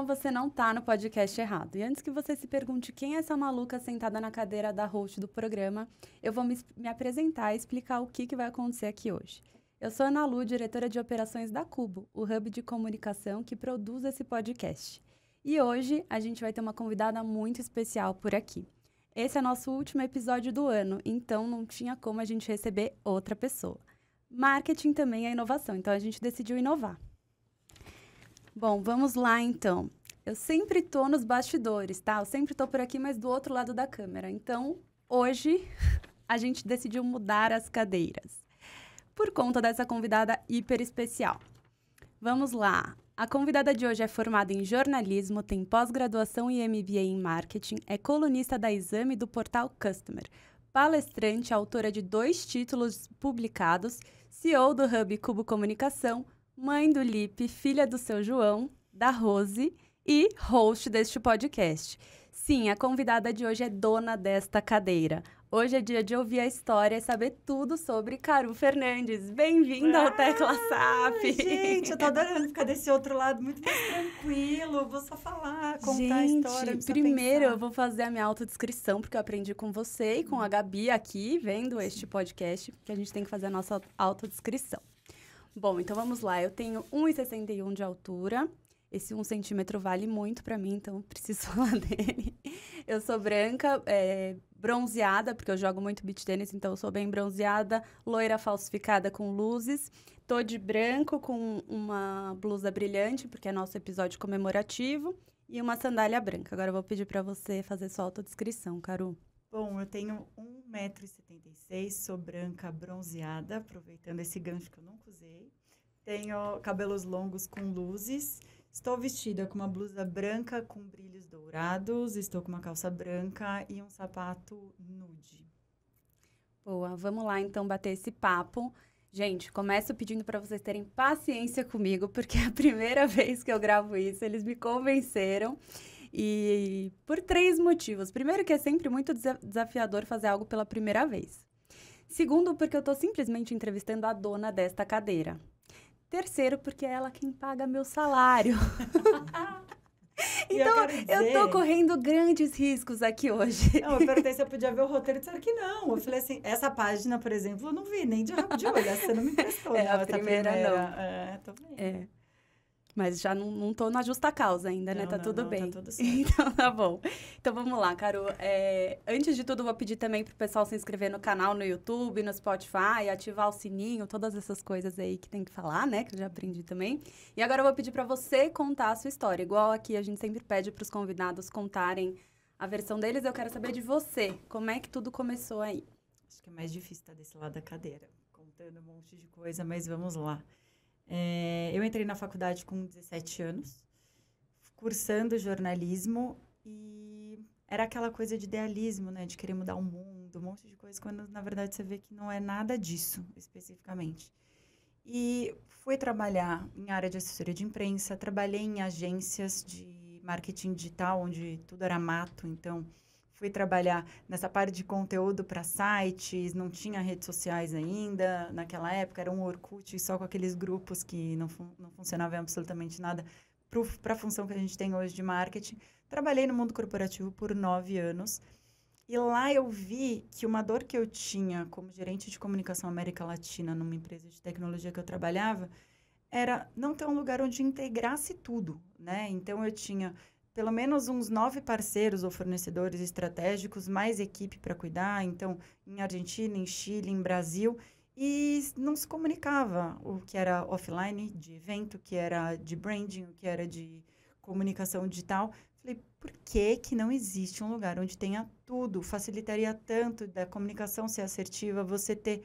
Então, você não tá no podcast errado. E antes que você se pergunte quem é essa maluca sentada na cadeira da host do programa, eu vou me apresentar e explicar o que vai acontecer aqui hoje. Eu sou Ana Lu, diretora de operações da Cubo, o hub de comunicação que produz esse podcast. E hoje a gente vai ter uma convidada muito especial por aqui. Esse é nosso último episódio do ano, então não tinha como a gente receber outra pessoa. Marketing também é inovação, então a gente decidiu inovar. Bom, vamos lá então. Eu sempre tô nos bastidores, tá? Eu sempre tô por aqui, mas do outro lado da câmera. Então, hoje, a gente decidiu mudar as cadeiras. Por conta dessa convidada hiper especial. Vamos lá. A convidada de hoje é formada em jornalismo, tem pós-graduação e MBA em marketing, é colunista da Exame do portal Customer, palestrante, autora de 2 títulos publicados, CEO do Hub Cubo Comunicação, mãe do Lipe, filha do seu João, da Rose e host deste podcast. Sim, a convidada de hoje é dona desta cadeira. Hoje é dia de ouvir a história e saber tudo sobre Caru Fernandes. Bem-vinda ao Tecla SAP! Gente, eu tô adorando ficar desse outro lado, muito mais tranquilo. Vou só falar, contar a história. Primeiro eu vou fazer a minha autodescrição, porque eu aprendi com você e com a Gabi aqui, vendo este podcast, que a gente tem que fazer a nossa autodescrição. Bom, então vamos lá. Eu tenho 1,61 de altura. Esse 1 centímetro vale muito pra mim, então preciso falar dele. Eu sou branca, bronzeada, porque eu jogo muito beach tennis, então eu sou bem bronzeada, loira falsificada com luzes. Tô de branco com uma blusa brilhante, porque é nosso episódio comemorativo, e uma sandália branca. Agora eu vou pedir pra você fazer sua autodescrição, Caru. Bom, eu tenho 1,76 m, sou branca bronzeada, aproveitando esse gancho que eu nunca usei. Tenho cabelos longos com luzes. Estou vestida com uma blusa branca com brilhos dourados. Estou com uma calça branca e um sapato nude. Boa, vamos lá então bater esse papo. Gente, começo pedindo para vocês terem paciência comigo, porque é a primeira vez que eu gravo isso, eles me convenceram. E por 3 motivos. Primeiro, que é sempre muito desafiador fazer algo pela primeira vez. Segundo, porque eu tô simplesmente entrevistando a dona desta cadeira. Terceiro, porque é ela quem paga meu salário. Então, eu tô correndo grandes riscos aqui hoje. Não, eu perguntei se eu podia ver o roteiro e disseram que não. Eu falei assim, essa página, por exemplo, eu não vi nem de rabo de olho. Essa você não me emprestou. A primeira não. Tô vendo. Mas já não tô na justa causa ainda, né? Tá tudo bem. Tá tudo certo. Então, tá bom. Então, vamos lá, Caru. Antes de tudo, vou pedir também pro pessoal se inscrever no canal, no YouTube, no Spotify, ativar o sininho, todas essas coisas aí que tem que falar, né? Que eu já aprendi também. E agora eu vou pedir pra você contar a sua história. Igual aqui a gente sempre pede pros convidados contarem a versão deles. Eu quero saber de você. Como é que tudo começou aí? Acho que é mais difícil estar desse lado da cadeira, contando um monte de coisa, mas vamos lá. Eu entrei na faculdade com 17 anos, cursando jornalismo, e era aquela coisa de idealismo, né? De querer mudar o mundo, um monte de coisa, quando na verdade você vê que não é nada disso, especificamente. E fui trabalhar em área de assessoria de imprensa, trabalhei em agências de marketing digital, onde tudo era mato, então fui trabalhar nessa parte de conteúdo para sites, não tinha redes sociais ainda, naquela época era um Orkut só com aqueles grupos que não funcionavam absolutamente nada para a função que a gente tem hoje de marketing. Trabalhei no mundo corporativo por 9 anos e lá eu vi que uma dor que eu tinha como gerente de comunicação América Latina numa empresa de tecnologia que eu trabalhava era não ter um lugar onde integrasse tudo, né? Então eu tinha pelo menos uns 9 parceiros ou fornecedores estratégicos, mais equipe para cuidar, então, em Argentina, em Chile, em Brasil, e não se comunicava o que era offline, de evento, o que era de branding, o que era de comunicação digital. Falei, por que não existe um lugar onde tenha tudo? Facilitaria tanto da comunicação ser assertiva, você ter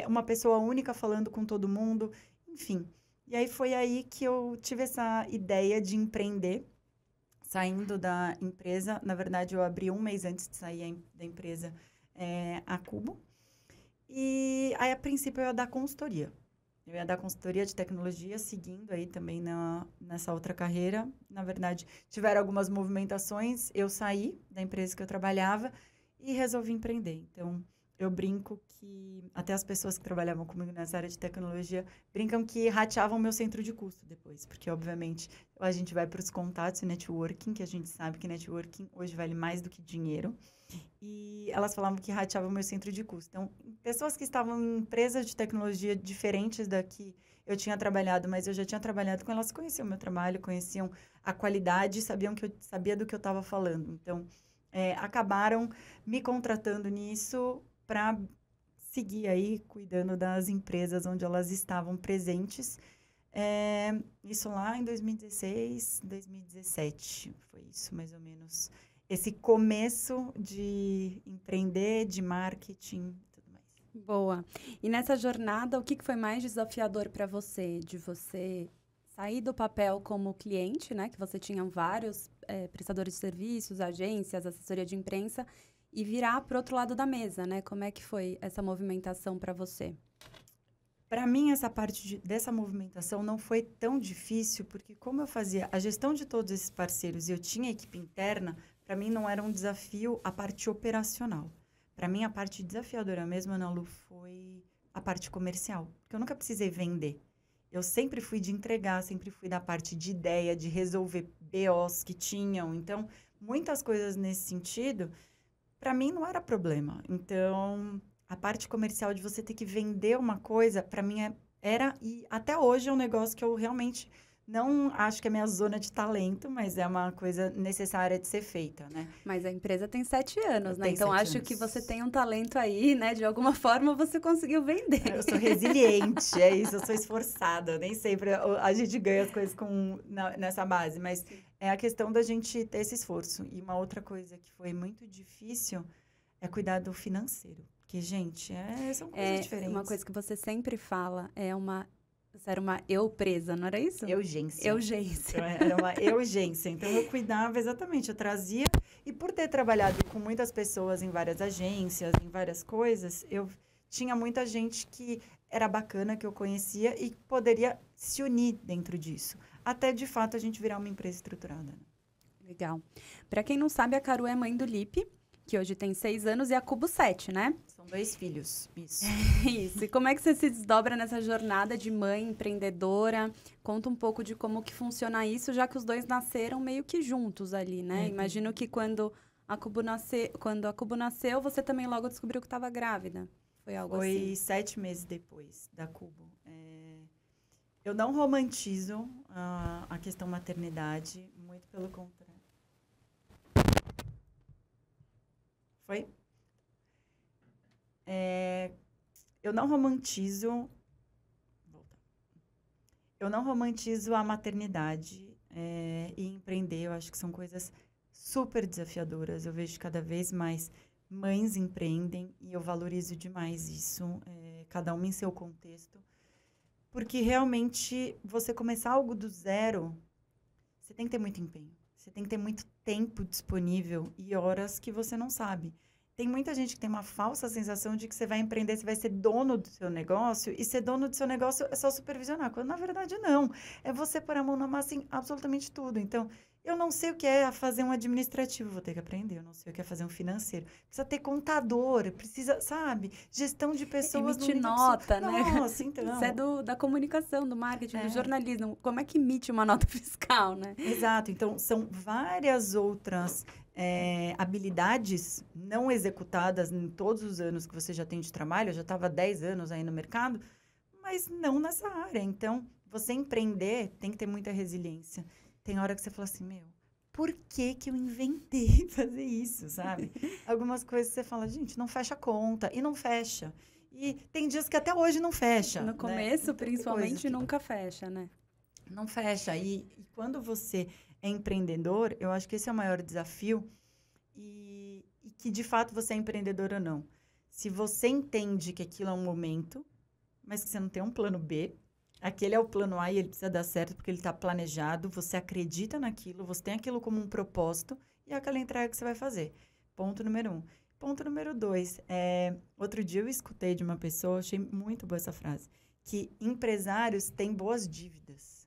uma pessoa única falando com todo mundo, enfim. E aí foi aí que eu tive essa ideia de empreender. Saindo da empresa, na verdade, eu abri 1 mês antes de sair da empresa a Cubo. E aí, a princípio, eu ia dar consultoria. Eu ia dar consultoria de tecnologia, seguindo aí também nessa outra carreira. Na verdade, tiveram algumas movimentações. Eu saí da empresa que eu trabalhava e resolvi empreender. Então, eu brinco que até as pessoas que trabalhavam comigo nessa área de tecnologia brincam que rateavam meu centro de custo depois, porque, obviamente, a gente vai para os contatos e networking, que a gente sabe que networking hoje vale mais do que dinheiro, e elas falavam que rateavam meu centro de custo. Então, pessoas que estavam em empresas de tecnologia diferentes da que eu tinha trabalhado, mas eu já tinha trabalhado com elas, conheciam o meu trabalho, conheciam a qualidade, sabiam que eu sabia do que eu estava falando. Então, acabaram me contratando nisso para seguir aí cuidando das empresas onde elas estavam presentes. Isso lá em 2016, 2017, foi isso mais ou menos. Esse começo de empreender, de marketing e tudo mais. Boa. E nessa jornada, o que foi mais desafiador para você? De você sair do papel como cliente, né? Que você tinha vários prestadores de serviços, agências, assessoria de imprensa, e virar para o outro lado da mesa, né? Como é que foi essa movimentação para você? Para mim, essa parte dessa movimentação não foi tão difícil, porque como eu fazia a gestão de todos esses parceiros e eu tinha equipe interna, para mim não era um desafio a parte operacional. Para mim, a parte desafiadora mesmo, Ana Lu, foi a parte comercial, porque eu nunca precisei vender. Eu sempre fui de entregar, sempre fui da parte de ideia, de resolver BOs que tinham. Então, muitas coisas nesse sentido, para mim não era problema. Então, a parte comercial de você ter que vender uma coisa, para mim era, e até hoje é um negócio que eu realmente não acho que é minha zona de talento, mas é uma coisa necessária de ser feita, né? Mas a empresa tem 7 anos, né? Tem Então, 7 acho anos. que você tem um talento aí, né? De alguma forma, você conseguiu vender. Eu sou resiliente, é isso. Eu sou esforçada. Nem sempre a gente ganha as coisas nessa base, mas é a questão da gente ter esse esforço. E uma outra coisa que foi muito difícil é cuidar do financeiro. Porque, gente, são coisas diferentes. Uma coisa que você sempre fala você era uma eu-presa, não era isso? Urgência. Urgência. Era uma urgência. Então, eu cuidava exatamente. Eu trazia... E por ter trabalhado com muitas pessoas em várias agências, em várias coisas, eu tinha muita gente que era bacana, que eu conhecia e poderia se unir dentro disso. Até, de fato, a gente virar uma empresa estruturada. Legal. Para quem não sabe, a Caru é mãe do Lipe, que hoje tem 6 anos, e a Cubo 7, né? São 2 filhos, isso. Isso. E como é que você se desdobra nessa jornada de mãe empreendedora? Conta um pouco de como que funciona isso, já que os dois nasceram meio que juntos ali, né? Imagino que quando a Cubo nasceu, você também logo descobriu que estava grávida. Foi algo assim? Foi 7 meses depois da Cubo. Eu não romantizo a questão maternidade, muito pelo contrário. Foi? Eu não romantizo a maternidade e empreender. Eu acho que são coisas super desafiadoras. Eu vejo cada vez mais mães empreendem e eu valorizo demais isso, cada uma em seu contexto. Porque realmente você começar algo do zero, você tem que ter muito empenho. Você tem que ter muito tempo disponível e horas que você não sabe. Tem muita gente que tem uma falsa sensação de que você vai empreender, você vai ser dono do seu negócio, e ser dono do seu negócio é só supervisionar, quando na verdade não. É você pôr a mão na massa em absolutamente tudo. Então, eu não sei o que é fazer um administrativo, vou ter que aprender. Eu não sei o que é fazer um financeiro. Precisa ter contador, precisa, sabe? Gestão de pessoas. Emitir nota, né? Nossa, então. Isso é da comunicação, do marketing, do jornalismo. Como é que emite uma nota fiscal, né? Exato. Então, são várias outras habilidades não executadas em todos os anos que você já tem de trabalho. Eu já estava há 10 anos aí no mercado, mas não nessa área. Então, você empreender tem que ter muita resiliência. Tem hora que você fala assim, por que eu inventei fazer isso, sabe? Algumas coisas você fala, gente, não fecha a conta. E não fecha. E tem dias que até hoje não fecha. No começo, principalmente, nunca fecha, né? Não fecha. E quando você é empreendedor, eu acho que esse é o maior desafio. E que, de fato, você é empreendedor ou não. Se você entende que aquilo é um momento, mas que você não tem um plano B, aquele é o plano A e ele precisa dar certo porque ele está planejado, você acredita naquilo, você tem aquilo como um propósito e é aquela entrega que você vai fazer. Ponto número 1. Ponto número 2. Outro dia eu escutei de uma pessoa, achei muito boa essa frase, que empresários têm boas dívidas.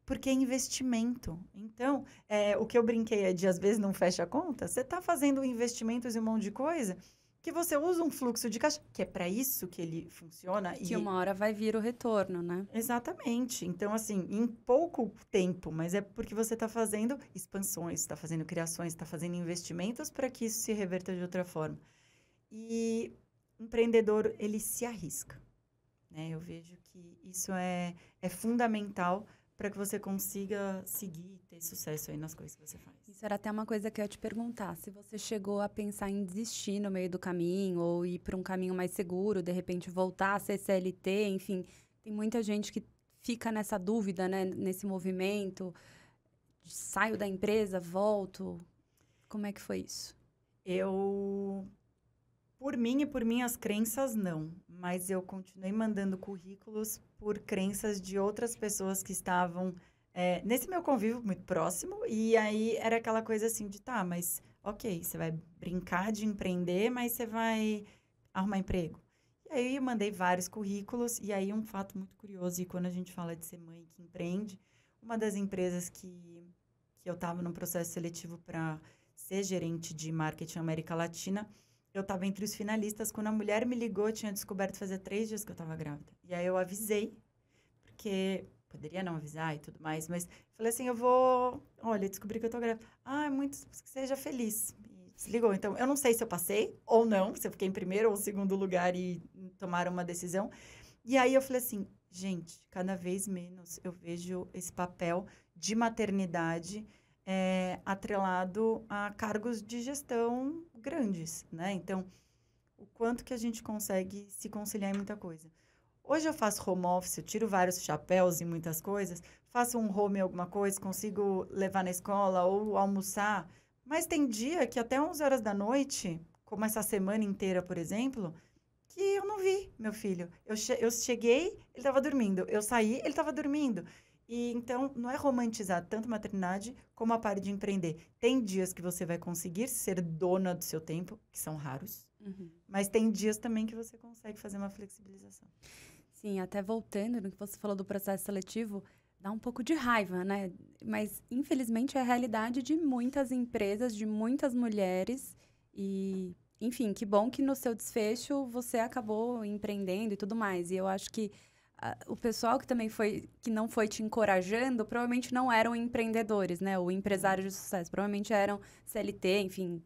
Porque é investimento. Então, o que eu brinquei é de às vezes não fecha a conta, você está fazendo investimentos em um monte de coisa que você usa um fluxo de caixa, que é para isso que ele funciona. Que uma hora vai vir o retorno, né? Exatamente. Então, assim, em pouco tempo, mas é porque você está fazendo expansões, está fazendo criações, está fazendo investimentos para que isso se reverta de outra forma. E o empreendedor, ele se arrisca, né? Eu vejo que isso é fundamental para que você consiga seguir e ter sucesso aí nas coisas que você faz. Isso era até uma coisa que eu ia te perguntar. Se você chegou a pensar em desistir no meio do caminho ou ir para um caminho mais seguro, de repente voltar a ser CLT, enfim. Tem muita gente que fica nessa dúvida, né? Nesse movimento. Saio da empresa, volto. Como é que foi isso? Por mim e por minhas crenças, não. Mas eu continuei mandando currículos por crenças de outras pessoas que estavam nesse meu convívio muito próximo. E aí era aquela coisa assim de, tá, mas ok, você vai brincar de empreender, mas você vai arrumar emprego. E aí eu mandei vários currículos. E aí um fato muito curioso, e quando a gente fala de ser mãe que empreende, uma das empresas que eu estava num processo seletivo para ser gerente de marketing América Latina, eu estava entre os finalistas. Quando a mulher me ligou, eu tinha descoberto fazia 3 dias que eu estava grávida. E aí eu avisei, porque poderia não avisar e tudo mais, mas falei assim, olha, descobri que eu tô grávida. Muito, que seja feliz. E desligou. Então, eu não sei se eu passei ou não, se eu fiquei em primeiro ou segundo lugar e tomaram uma decisão. E aí eu falei assim, gente, cada vez menos eu vejo esse papel de maternidade atrelado a cargos de gestão grandes, né? Então, o quanto que a gente consegue se conciliar em muita coisa. Hoje eu faço home office, eu tiro vários chapéus em muitas coisas, faço um home em alguma coisa, consigo levar na escola ou almoçar, mas tem dia que até 11 horas da noite, como essa semana inteira, por exemplo, que eu não vi meu filho. Eu cheguei, ele estava dormindo. Eu saí, ele estava dormindo. E, então, não é romantizar tanto maternidade como a parte de empreender. Tem dias que você vai conseguir ser dona do seu tempo, que são raros, mas tem dias também que você consegue fazer uma flexibilização. Sim, até voltando no que você falou do processo seletivo, dá um pouco de raiva, né? Mas, infelizmente, é a realidade de muitas empresas, de muitas mulheres. E, enfim, que bom que no seu desfecho você acabou empreendendo e tudo mais. E eu acho que o pessoal que também que não foi te encorajando, provavelmente não eram empreendedores, né? Ou empresários de sucesso. Provavelmente eram CLT, enfim.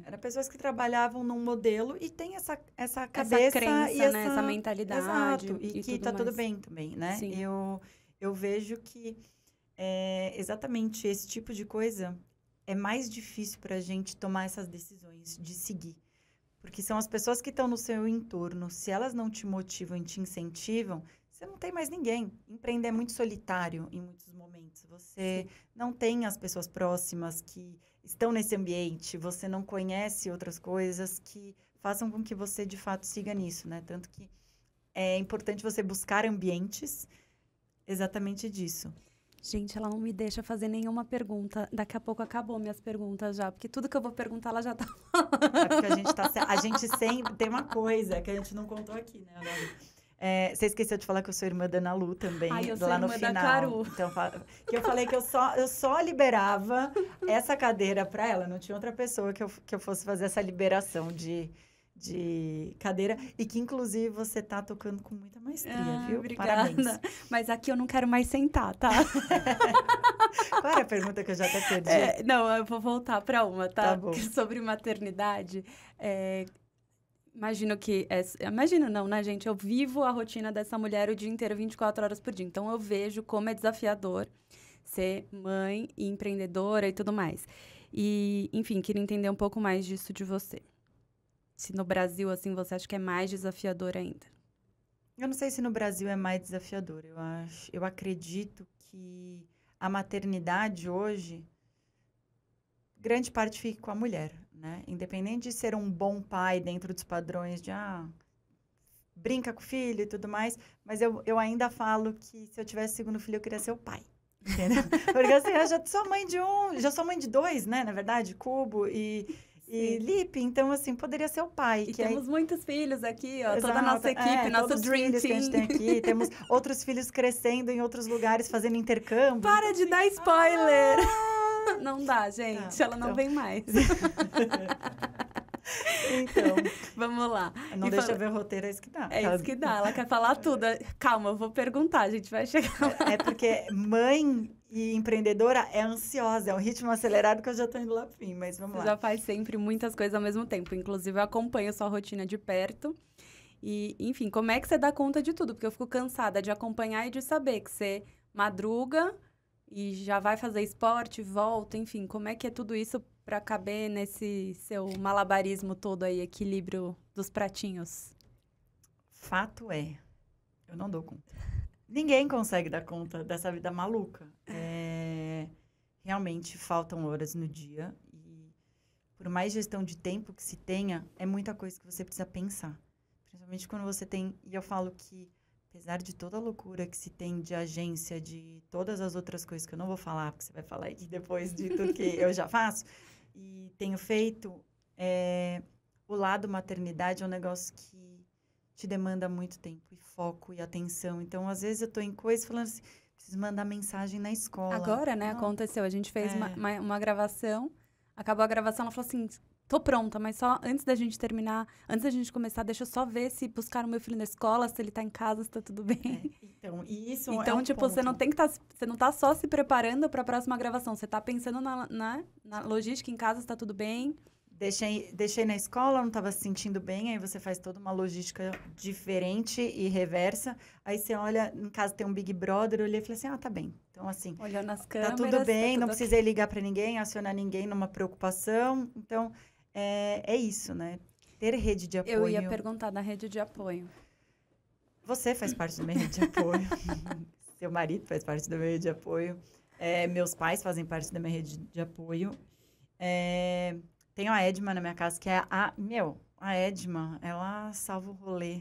Eram pessoas que trabalhavam num modelo e tem essa cabeça essa crença, e né? Essa mentalidade. Exato, e que tá tudo bem também, né? Sim. Eu vejo que exatamente esse tipo de coisa é mais difícil para a gente tomar essas decisões de seguir. Porque são as pessoas que estão no seu entorno. Se elas não te motivam e te incentivam, você não tem mais ninguém. Empreender é muito solitário em muitos momentos. Você não tem as pessoas próximas que estão nesse ambiente. Você não conhece outras coisas que façam com que você, de fato, siga nisso, né? Tanto que é importante você buscar ambientes exatamente disso. Gente, ela não me deixa fazer nenhuma pergunta. Daqui a pouco acabou minhas perguntas já, porque tudo que eu vou perguntar, ela já tá falando. É porque a gente sempre tem uma coisa que a gente não contou aqui, né, Ana Lu? Você esqueceu de falar que eu sou irmã da Ana Lu também, eu sou lá no irmã final. Da Caru. Então, que eu falei que eu só liberava essa cadeira para ela, não tinha outra pessoa que eu fosse fazer essa liberação de cadeira, e que, inclusive, você tá tocando com muita maestria, viu? Obrigada. Parabéns. Mas aqui eu não quero mais sentar, tá? Qual era a pergunta que eu já até perdi? Não, eu vou voltar para uma, tá? Tá bom. Sobre maternidade. Imagino não, né, gente? Eu vivo a rotina dessa mulher o dia inteiro, 24 horas por dia. Então, eu vejo como é desafiador ser mãe e empreendedora e tudo mais. E, enfim, queria entender um pouco mais disso de você. Se no Brasil, assim, você acha que é mais desafiador ainda? Eu não sei se no Brasil é mais desafiador. Eu acredito que a maternidade hoje, grande parte fica com a mulher, né? Independente de ser um bom pai dentro dos padrões de, brinca com o filho e tudo mais, mas eu ainda falo que se eu tivesse segundo filho, eu queria ser o pai. Entendeu? Porque assim, eu já sou mãe de já sou mãe de 2, né? Na verdade, Cubo e Lipe, então, assim, poderia ser o pai. E temos muitos filhos aqui, ó. Exato, toda a nossa equipe, nosso Dream Team. Que a gente tem aqui. Temos outros filhos crescendo em outros lugares, fazendo intercâmbio. Para de dar spoiler! Não dá, gente. Ela não vem mais. Então, Vamos lá. não deixa eu ver o roteiro, é isso que dá. É isso que dá, ela quer falar tudo. Calma, eu vou perguntar, a gente vai chegar lá. É porque mãe e empreendedora é ansiosa, é um ritmo acelerado que eu já tô indo lá pro fim, mas vamos Você lá. já faz sempre muitas coisas ao mesmo tempo. Inclusive, eu acompanho sua rotina de perto. E, enfim, como é que você dá conta de tudo? Porque eu fico cansada de acompanhar e de saber que você madruga e já vai fazer esporte, volta, enfim. Como é que é tudo isso para caber nesse seu malabarismo todo aí, equilíbrio dos pratinhos? Fato é, eu não dou conta. Ninguém consegue dar conta dessa vida maluca. Realmente faltam horas no dia e por mais gestão de tempo que se tenha, é muita coisa que você precisa pensar. Principalmente quando você tem... E eu falo que, apesar de toda a loucura que se tem de agência, de todas as outras coisas que eu não vou falar, porque você vai falar aqui depois de tudo que eu já faço e tenho feito, o lado maternidade é um negócio que te demanda muito tempo e foco e atenção. Então, às vezes, eu tô em coisa falando assim, preciso mandar mensagem na escola. Agora, né, aconteceu. A gente fez uma gravação, acabou a gravação, ela falou assim... Tô pronta, mas só antes da gente terminar, antes da gente começar, deixa eu só ver se buscaram meu filho na escola, se ele tá em casa, se tá tudo bem. Então, e isso então, é um tipo, ponto. você não tem que você não tá só se preparando para a próxima gravação, você tá pensando na logística em casa, se tá tudo bem. Deixei na escola, não estava se sentindo bem, aí você faz toda uma logística diferente e reversa. Aí você olha, em casa tem um Big Brother, eu olhei e falei assim, tá bem. Então, assim, olhando as câmeras, tá tudo bem, tá tudo não precisei ligar para ninguém, acionar ninguém numa preocupação. Então, é isso, né? Ter rede de apoio. Eu ia perguntar da rede de apoio. Você faz parte da minha rede de apoio. Seu marido faz parte da minha rede de apoio. Meus pais fazem parte da minha rede de apoio. Tenho a Edma na minha casa, que é a Edma, ela salva o rolê.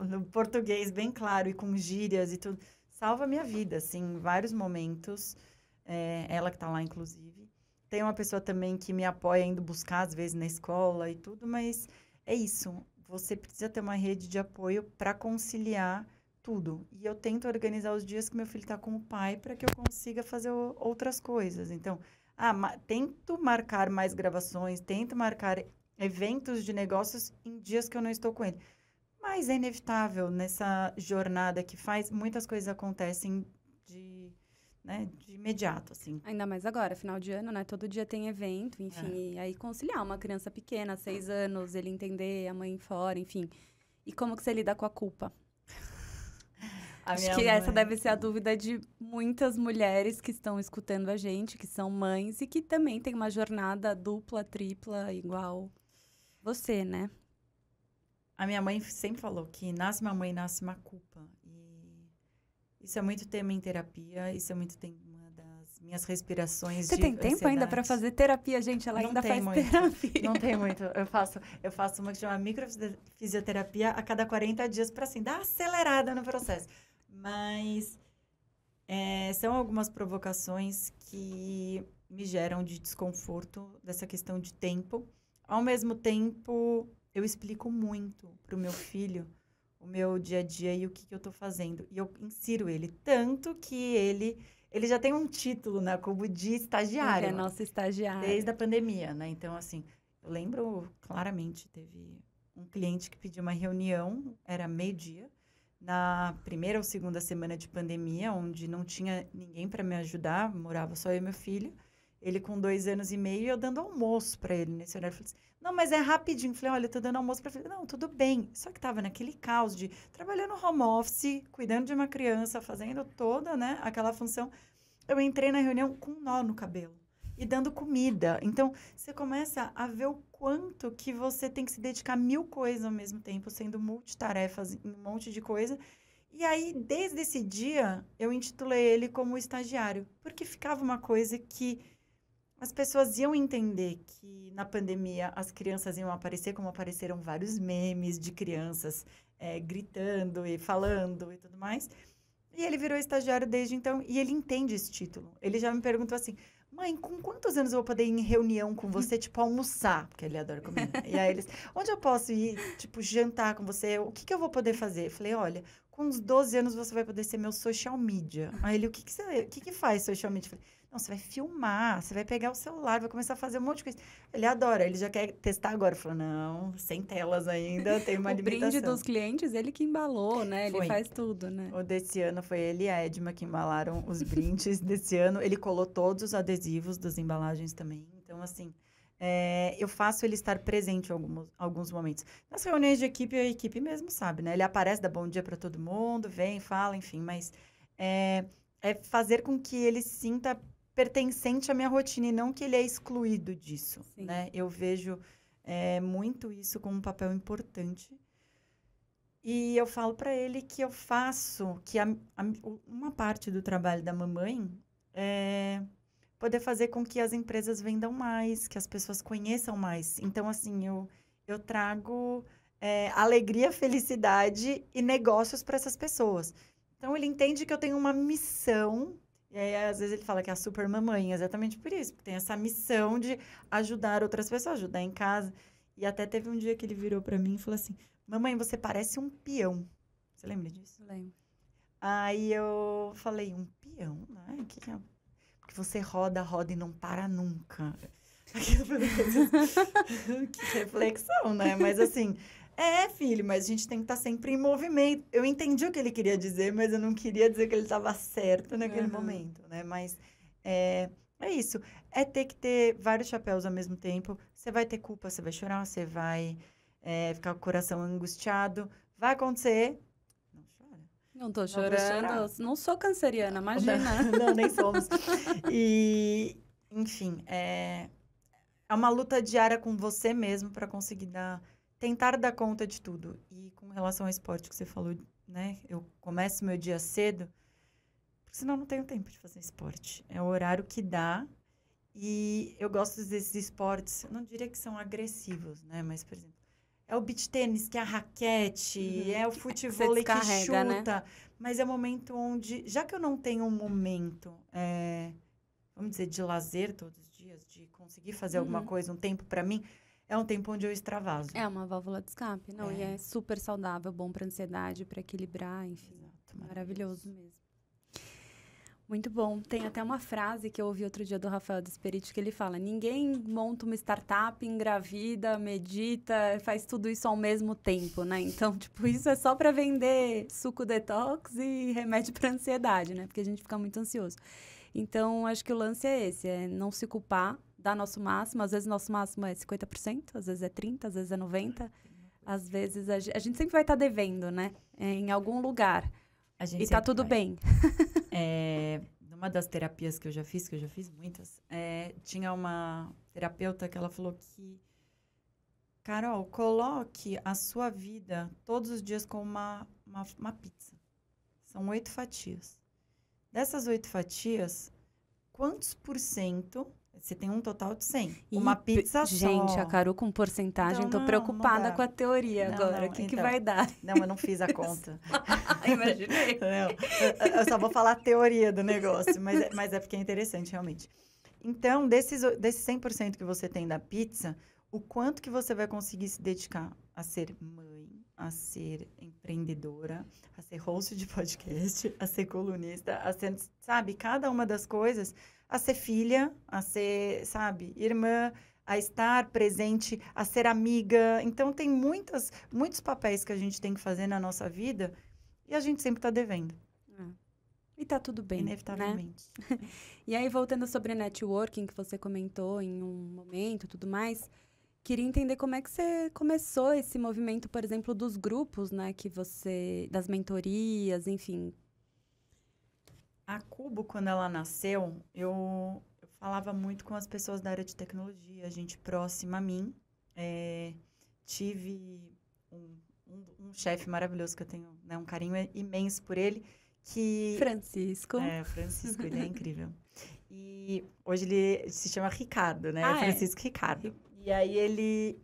No português, bem claro, e com gírias e tudo. Salva a minha vida, assim, em vários momentos. Ela que tá lá, inclusive. Tem uma pessoa também que me apoia indo buscar, às vezes, na escola e tudo, mas é isso. Você precisa ter uma rede de apoio para conciliar tudo. E eu tento organizar os dias que meu filho está com o pai para que eu consiga fazer outras coisas. Então, tento marcar mais gravações, tento marcar eventos de negócios em dias que eu não estou com ele. Mas é inevitável, nessa jornada que faz, muitas coisas acontecem de imediato, assim. Ainda mais agora, final de ano, né? Todo dia tem evento, enfim. E aí conciliar uma criança pequena, 6 anos, ele entender, a mãe fora, enfim. E como que você lida com a culpa? Acho que essa deve ser a dúvida de muitas mulheres que estão escutando a gente, que são mães e que também têm uma jornada dupla, tripla, igual você, né? A minha mãe sempre falou que nasce uma mãe, nasce uma culpa. Isso é muito tema em terapia, isso é muito tema das minhas respirações de ansiedade. Você tem tempo ainda para fazer terapia, gente? Ela ainda faz terapia. Não tem muito. Eu faço uma que chama microfisioterapia a cada 40 dias para, assim, dar acelerada no processo. Mas são algumas provocações que me geram de desconforto dessa questão de tempo. Ao mesmo tempo, eu explico muito para o meu filho o meu dia a dia e o que eu tô fazendo. E eu insiro ele. Tanto que ele já tem um título, né? Como de estagiário. É nosso estagiário. Desde a pandemia, né? Então, assim, eu lembro claramente, teve um cliente que pediu uma reunião, era meio-dia, na primeira ou segunda semana de pandemia, onde não tinha ninguém para me ajudar, morava só eu e meu filho. Ele com 2 anos e meio, e eu dando almoço para ele nesse horário. Eu falei assim, não, mas é rapidinho. Eu falei, olha, eu tô dando almoço para ele. Não, tudo bem. Só que tava naquele caos de trabalhando home office, cuidando de uma criança, fazendo toda, né, aquela função. Eu entrei na reunião com um nó no cabelo e dando comida. Então, você começa a ver o quanto que você tem que se dedicar a 1000 coisas ao mesmo tempo, sendo multitarefas em um monte de coisa. E aí, desde esse dia, eu intitulei ele como estagiário, porque ficava uma coisa que as pessoas iam entender que na pandemia as crianças iam aparecer, como apareceram vários memes de crianças gritando e falando e tudo mais. E ele virou estagiário desde então, e ele entende esse título. Ele já me perguntou assim, mãe, com quantos anos eu vou poder ir em reunião com você, tipo, almoçar? Porque ele adora comer. E aí eles, onde eu posso ir, tipo, jantar com você? O que eu vou poder fazer? Eu falei, olha, com com uns 12 anos você vai poder ser meu social media. Aí ele, o que faz social media? Eu falei, não, você vai filmar, você vai pegar o celular, vai começar a fazer um monte de coisa. Ele adora, ele já quer testar agora. Eu falei, não, sem telas ainda, tem uma limitação. O brinde dos clientes, ele que embalou, né? Ele Foi. faz tudo, né? O desse ano foi ele e a Edma que embalaram os brindes desse ano. Ele colou todos os adesivos das embalagens também. Então, assim, eu faço ele estar presente em alguns momentos. Nas reuniões de equipe, a equipe mesmo sabe, né? Ele aparece, dá bom dia para todo mundo, vem, fala, enfim. Mas é fazer com que ele se sinta pertencente à minha rotina e não que ele é excluído disso, Sim. né? Eu vejo muito isso como um papel importante. E eu falo para ele que eu faço, que uma parte do trabalho da mamãe é poder fazer com que as empresas vendam mais, que as pessoas conheçam mais. Então, assim, eu trago alegria, felicidade e negócios para essas pessoas. Então, ele entende que eu tenho uma missão. E aí, às vezes, ele fala que é a super mamãe, exatamente por isso. Porque tem essa missão de ajudar outras pessoas, ajudar em casa. E até teve um dia que ele virou para mim e falou assim, mamãe, você parece um peão. Você lembra disso? Lembro. Aí eu falei, um peão? Né? Que é? Porque você roda e não para nunca. Que reflexão, né? Mas assim, filho, mas a gente tem que estar sempre em movimento. Eu entendi o que ele queria dizer, mas eu não queria dizer que ele estava certo naquele momento, né? Mas é isso. É ter que ter vários chapéus ao mesmo tempo. Você vai ter culpa, você vai chorar, você vai ficar com o coração angustiado. Vai acontecer. Não chora. Não tô chorando. Não sou canceriana, imagina. Não, nem somos. E, enfim, é uma luta diária com você mesmo para conseguir tentar dar conta de tudo. E com relação ao esporte que você falou, né? Eu começo meu dia cedo, porque senão eu não tenho tempo de fazer esporte. É o horário que dá. E eu gosto desses esportes, eu não diria que são agressivos, né? Mas, por exemplo, é o beach tênis, que é a raquete, é o futebol que chuta. Né? Mas é um momento onde, já que eu não tenho um momento, vamos dizer, de lazer todos os dias, de conseguir fazer alguma coisa, um tempo para mim, é um tempo onde eu extravaso. É uma válvula de escape, não? E é super saudável, bom para ansiedade, para equilibrar, enfim. Exato, maravilhoso mesmo. Muito bom. Tem até uma frase que eu ouvi outro dia do Rafael Desperit, que ele fala, ninguém monta uma startup, engravida, medita, faz tudo isso ao mesmo tempo, né? Então, tipo, isso é só para vender suco detox e remédio para ansiedade, né? Porque a gente fica muito ansioso. Então, acho que o lance é esse, é não se culpar, dar nosso máximo. Às vezes, nosso máximo é 50%, às vezes é 30%, às vezes é 90%. Às vezes, a gente sempre vai estar devendo, né? Em algum lugar. E tá tudo bem. Numa das terapias que eu já fiz muitas, tinha uma terapeuta que ela falou que, Carol, coloque a sua vida todos os dias como uma pizza. São 8 fatias. Dessas 8 fatias, quantos %? Você tem um total de 100. Uma pizza só. Gente, a Carol com porcentagem, tô preocupada com a teoria agora. O que vai dar? Não, eu não fiz a conta. Imaginei. Não, eu só vou falar a teoria do negócio, mas é porque é interessante, realmente. Então, desses 100% que você tem da pizza, o quanto que você vai conseguir se dedicar a ser mãe, a ser empreendedora, a ser host de podcast, a ser colunista, a ser, sabe, cada uma das coisas, a ser filha, a ser, sabe, irmã, a estar presente, a ser amiga. Então, tem muitos papéis que a gente tem que fazer na nossa vida e a gente sempre está devendo. E tá tudo bem, inevitavelmente. Né? E aí, voltando sobre networking, que você comentou em um momento e tudo mais, queria entender como é que você começou esse movimento, por exemplo, dos grupos, né, das mentorias, enfim. A Cubo, quando ela nasceu, eu falava muito com as pessoas da área de tecnologia, gente próxima a mim. Tive um chefe maravilhoso que eu tenho, né, um carinho imenso por ele, Francisco. Francisco, ele é incrível. E hoje ele se chama Ricardo, né? Francisco Ricardo. E aí ele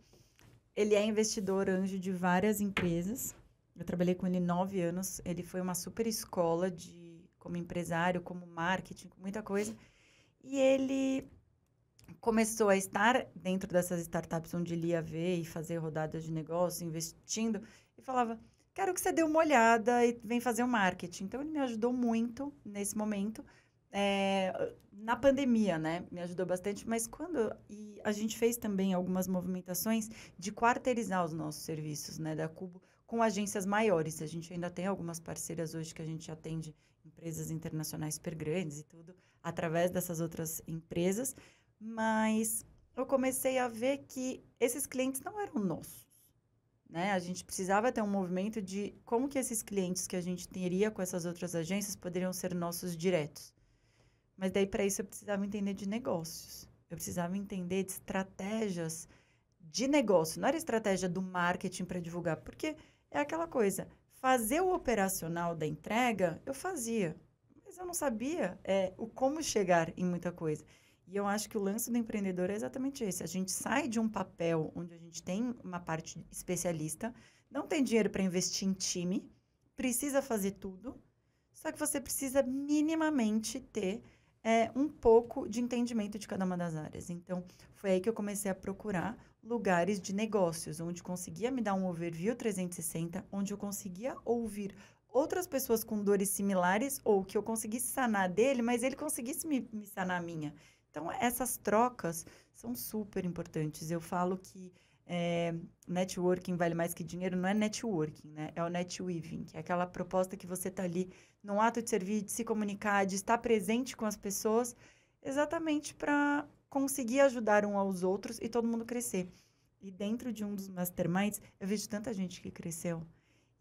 é investidor anjo de várias empresas. Eu trabalhei com ele 9 anos. Ele foi uma super escola como empresário, como marketing, muita coisa. E ele começou a estar dentro dessas startups onde ele ia ver e fazer rodadas de negócio, investindo. E falava, quero que você dê uma olhada e vem fazer o marketing. Então, ele me ajudou muito nesse momento. Na pandemia, né? Me ajudou bastante. Mas e a gente fez também algumas movimentações de quarteirizar os nossos serviços, né? Da Cubo com agências maiores. A gente ainda tem algumas parceiras hoje que a gente atende empresas internacionais super grandes e tudo, através dessas outras empresas. Mas eu comecei a ver que esses clientes não eram nossos. Né? A gente precisava ter um movimento de como que esses clientes que a gente teria com essas outras agências poderiam ser nossos diretos. Mas daí, para isso, eu precisava entender de negócios. Eu precisava entender de estratégias de negócio. Não era estratégia do marketing para divulgar, porque é aquela coisa, fazer o operacional da entrega, eu fazia. Mas eu não sabia o como chegar em muita coisa. E eu acho que o lance do empreendedor é exatamente esse. A gente sai de um papel onde a gente tem uma parte especialista, não tem dinheiro para investir em time, precisa fazer tudo, só que você precisa minimamente ter um pouco de entendimento de cada uma das áreas. Então, foi aí que eu comecei a procurar lugares de negócios, onde conseguia me dar um overview 360, onde eu conseguia ouvir outras pessoas com dores similares, ou que eu conseguisse sanar dele, mas ele conseguisse me sanar a minha. Então, essas trocas são super importantes. Eu falo que networking vale mais que dinheiro, não é networking, né? É o netweaving, que é aquela proposta que você está ali num ato de servir, de se comunicar, de estar presente com as pessoas, exatamente para conseguir ajudar um aos outros e todo mundo crescer. E dentro de um dos masterminds, eu vejo tanta gente que cresceu.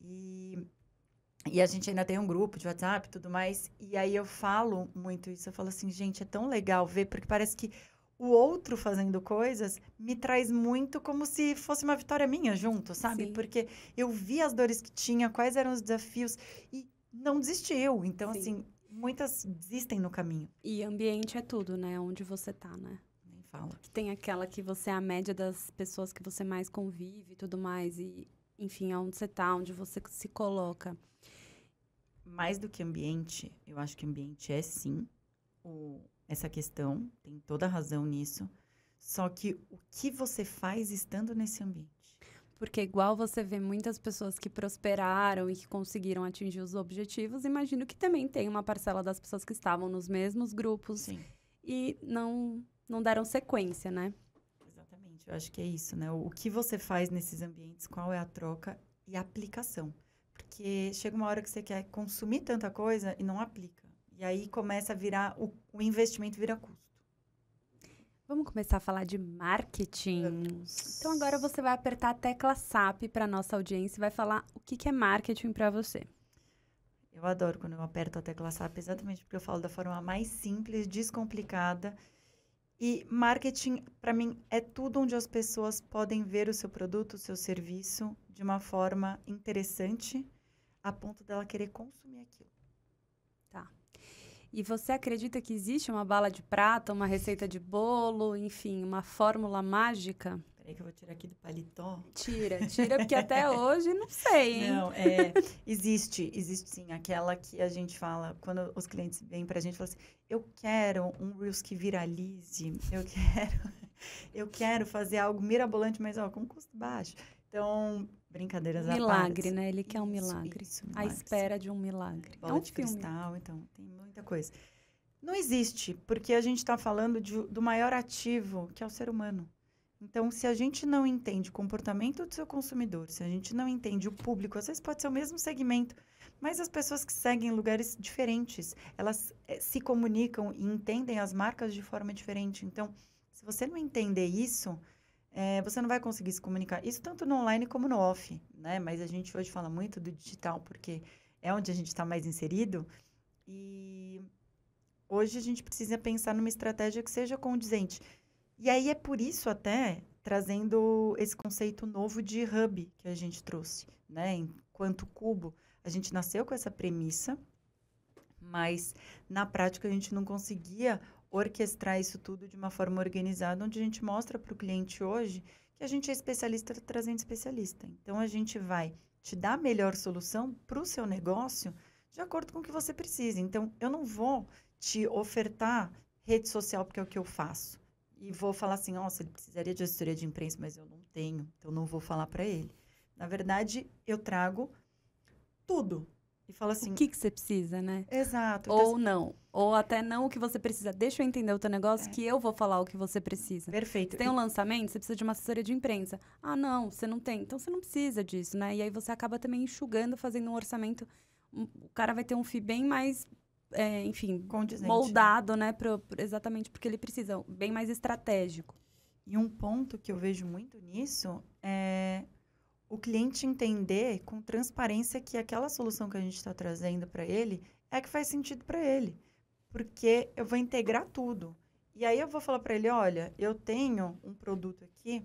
E a gente ainda tem um grupo de WhatsApp e tudo mais. E aí eu falo muito isso. Eu falo assim, gente, é tão legal ver, porque parece que o outro fazendo coisas me traz muito como se fosse uma vitória minha junto, sabe? Sim. Porque eu vi as dores que tinha, quais eram os desafios e não desistiu. Então, Sim. assim, muitas desistem no caminho. E ambiente é tudo, né? Onde você tá, né? Nem fala. Tem aquela que você é a média das pessoas que você mais convive e tudo mais. E, enfim, onde você tá, onde você se coloca. Mais do que ambiente, eu acho que ambiente é sim essa questão, tem toda a razão nisso. Só que o que você faz estando nesse ambiente? Porque igual você vê muitas pessoas que prosperaram e que conseguiram atingir os objetivos, imagino que também tem uma parcela das pessoas que estavam nos mesmos grupos Sim. E não deram sequência, né? Exatamente, eu acho que é isso, né? O que você faz nesses ambientes, qual é a troca e a aplicação. Porque chega uma hora que você quer consumir tanta coisa e não aplica. E aí começa a virar, o investimento vira custo. Vamos começar a falar de marketing. Vamos. Então agora você vai apertar a tecla SAP para nossa audiência e vai falar o que é marketing para você. Eu adoro quando eu aperto a tecla SAP, exatamente porque eu falo da forma mais simples, descomplicada. E marketing, para mim, é tudo onde as pessoas podem ver o seu produto, o seu serviço, de uma forma interessante, a ponto dela querer consumir aquilo. Tá. E você acredita que existe uma bala de prata, uma receita de bolo, enfim, uma fórmula mágica? Peraí que eu vou tirar aqui do paletó. Tira, porque até hoje não sei, hein? Não, existe sim, aquela que a gente fala, quando os clientes vêm pra gente e falam assim, eu quero um Reels que viralize, eu quero fazer algo mirabolante, mas com custo baixo. Então, brincadeiras à parte. Milagre, né? Ele quer um milagre. Isso, À espera de um milagre. Bola de cristal, então, tem muita coisa. Não existe, porque a gente está falando do maior ativo, que é o ser humano. Então, se a gente não entende o comportamento do seu consumidor, se a gente não entende o público, às vezes pode ser o mesmo segmento, mas as pessoas que seguem lugares diferentes, elas se comunicam e entendem as marcas de forma diferente. Então, se você não entender isso, você não vai conseguir se comunicar. Isso tanto no online como no off, né? Mas a gente hoje fala muito do digital, porque é onde a gente está mais inserido. E hoje a gente precisa pensar numa estratégia que seja condizente. E aí é por isso até, trazendo esse conceito novo de hub que a gente trouxe, né? Enquanto Cubo, a gente nasceu com essa premissa, mas na prática a gente não conseguia orquestrar isso tudo de uma forma organizada, onde a gente mostra para o cliente hoje que a gente é especialista trazendo especialista. Então, a gente vai te dar a melhor solução para o seu negócio de acordo com o que você precisa. Então, eu não vou te ofertar rede social porque é o que eu faço. E vou falar assim, nossa, ele precisaria de assessoria de imprensa, mas eu não tenho, então não vou falar para ele. Na verdade, eu trago tudo. E fala assim... O que você precisa, né? Exato. Ou não. Ou até não o que você precisa. Deixa eu entender o teu negócio que eu vou falar o que você precisa. Perfeito. Você tem um lançamento, você precisa de uma assessoria de imprensa. Ah, não, você não tem. Então, você não precisa disso, né? E aí, você acaba também enxugando, fazendo um orçamento. O cara vai ter um FII bem mais, enfim, condizente, moldado, né? Exatamente porque ele precisa. Bem mais estratégico. E um ponto que eu vejo muito nisso é o cliente entender com transparência que aquela solução que a gente está trazendo para ele é que faz sentido para ele. Porque eu vou integrar tudo. E aí eu vou falar para ele, olha, eu tenho um produto aqui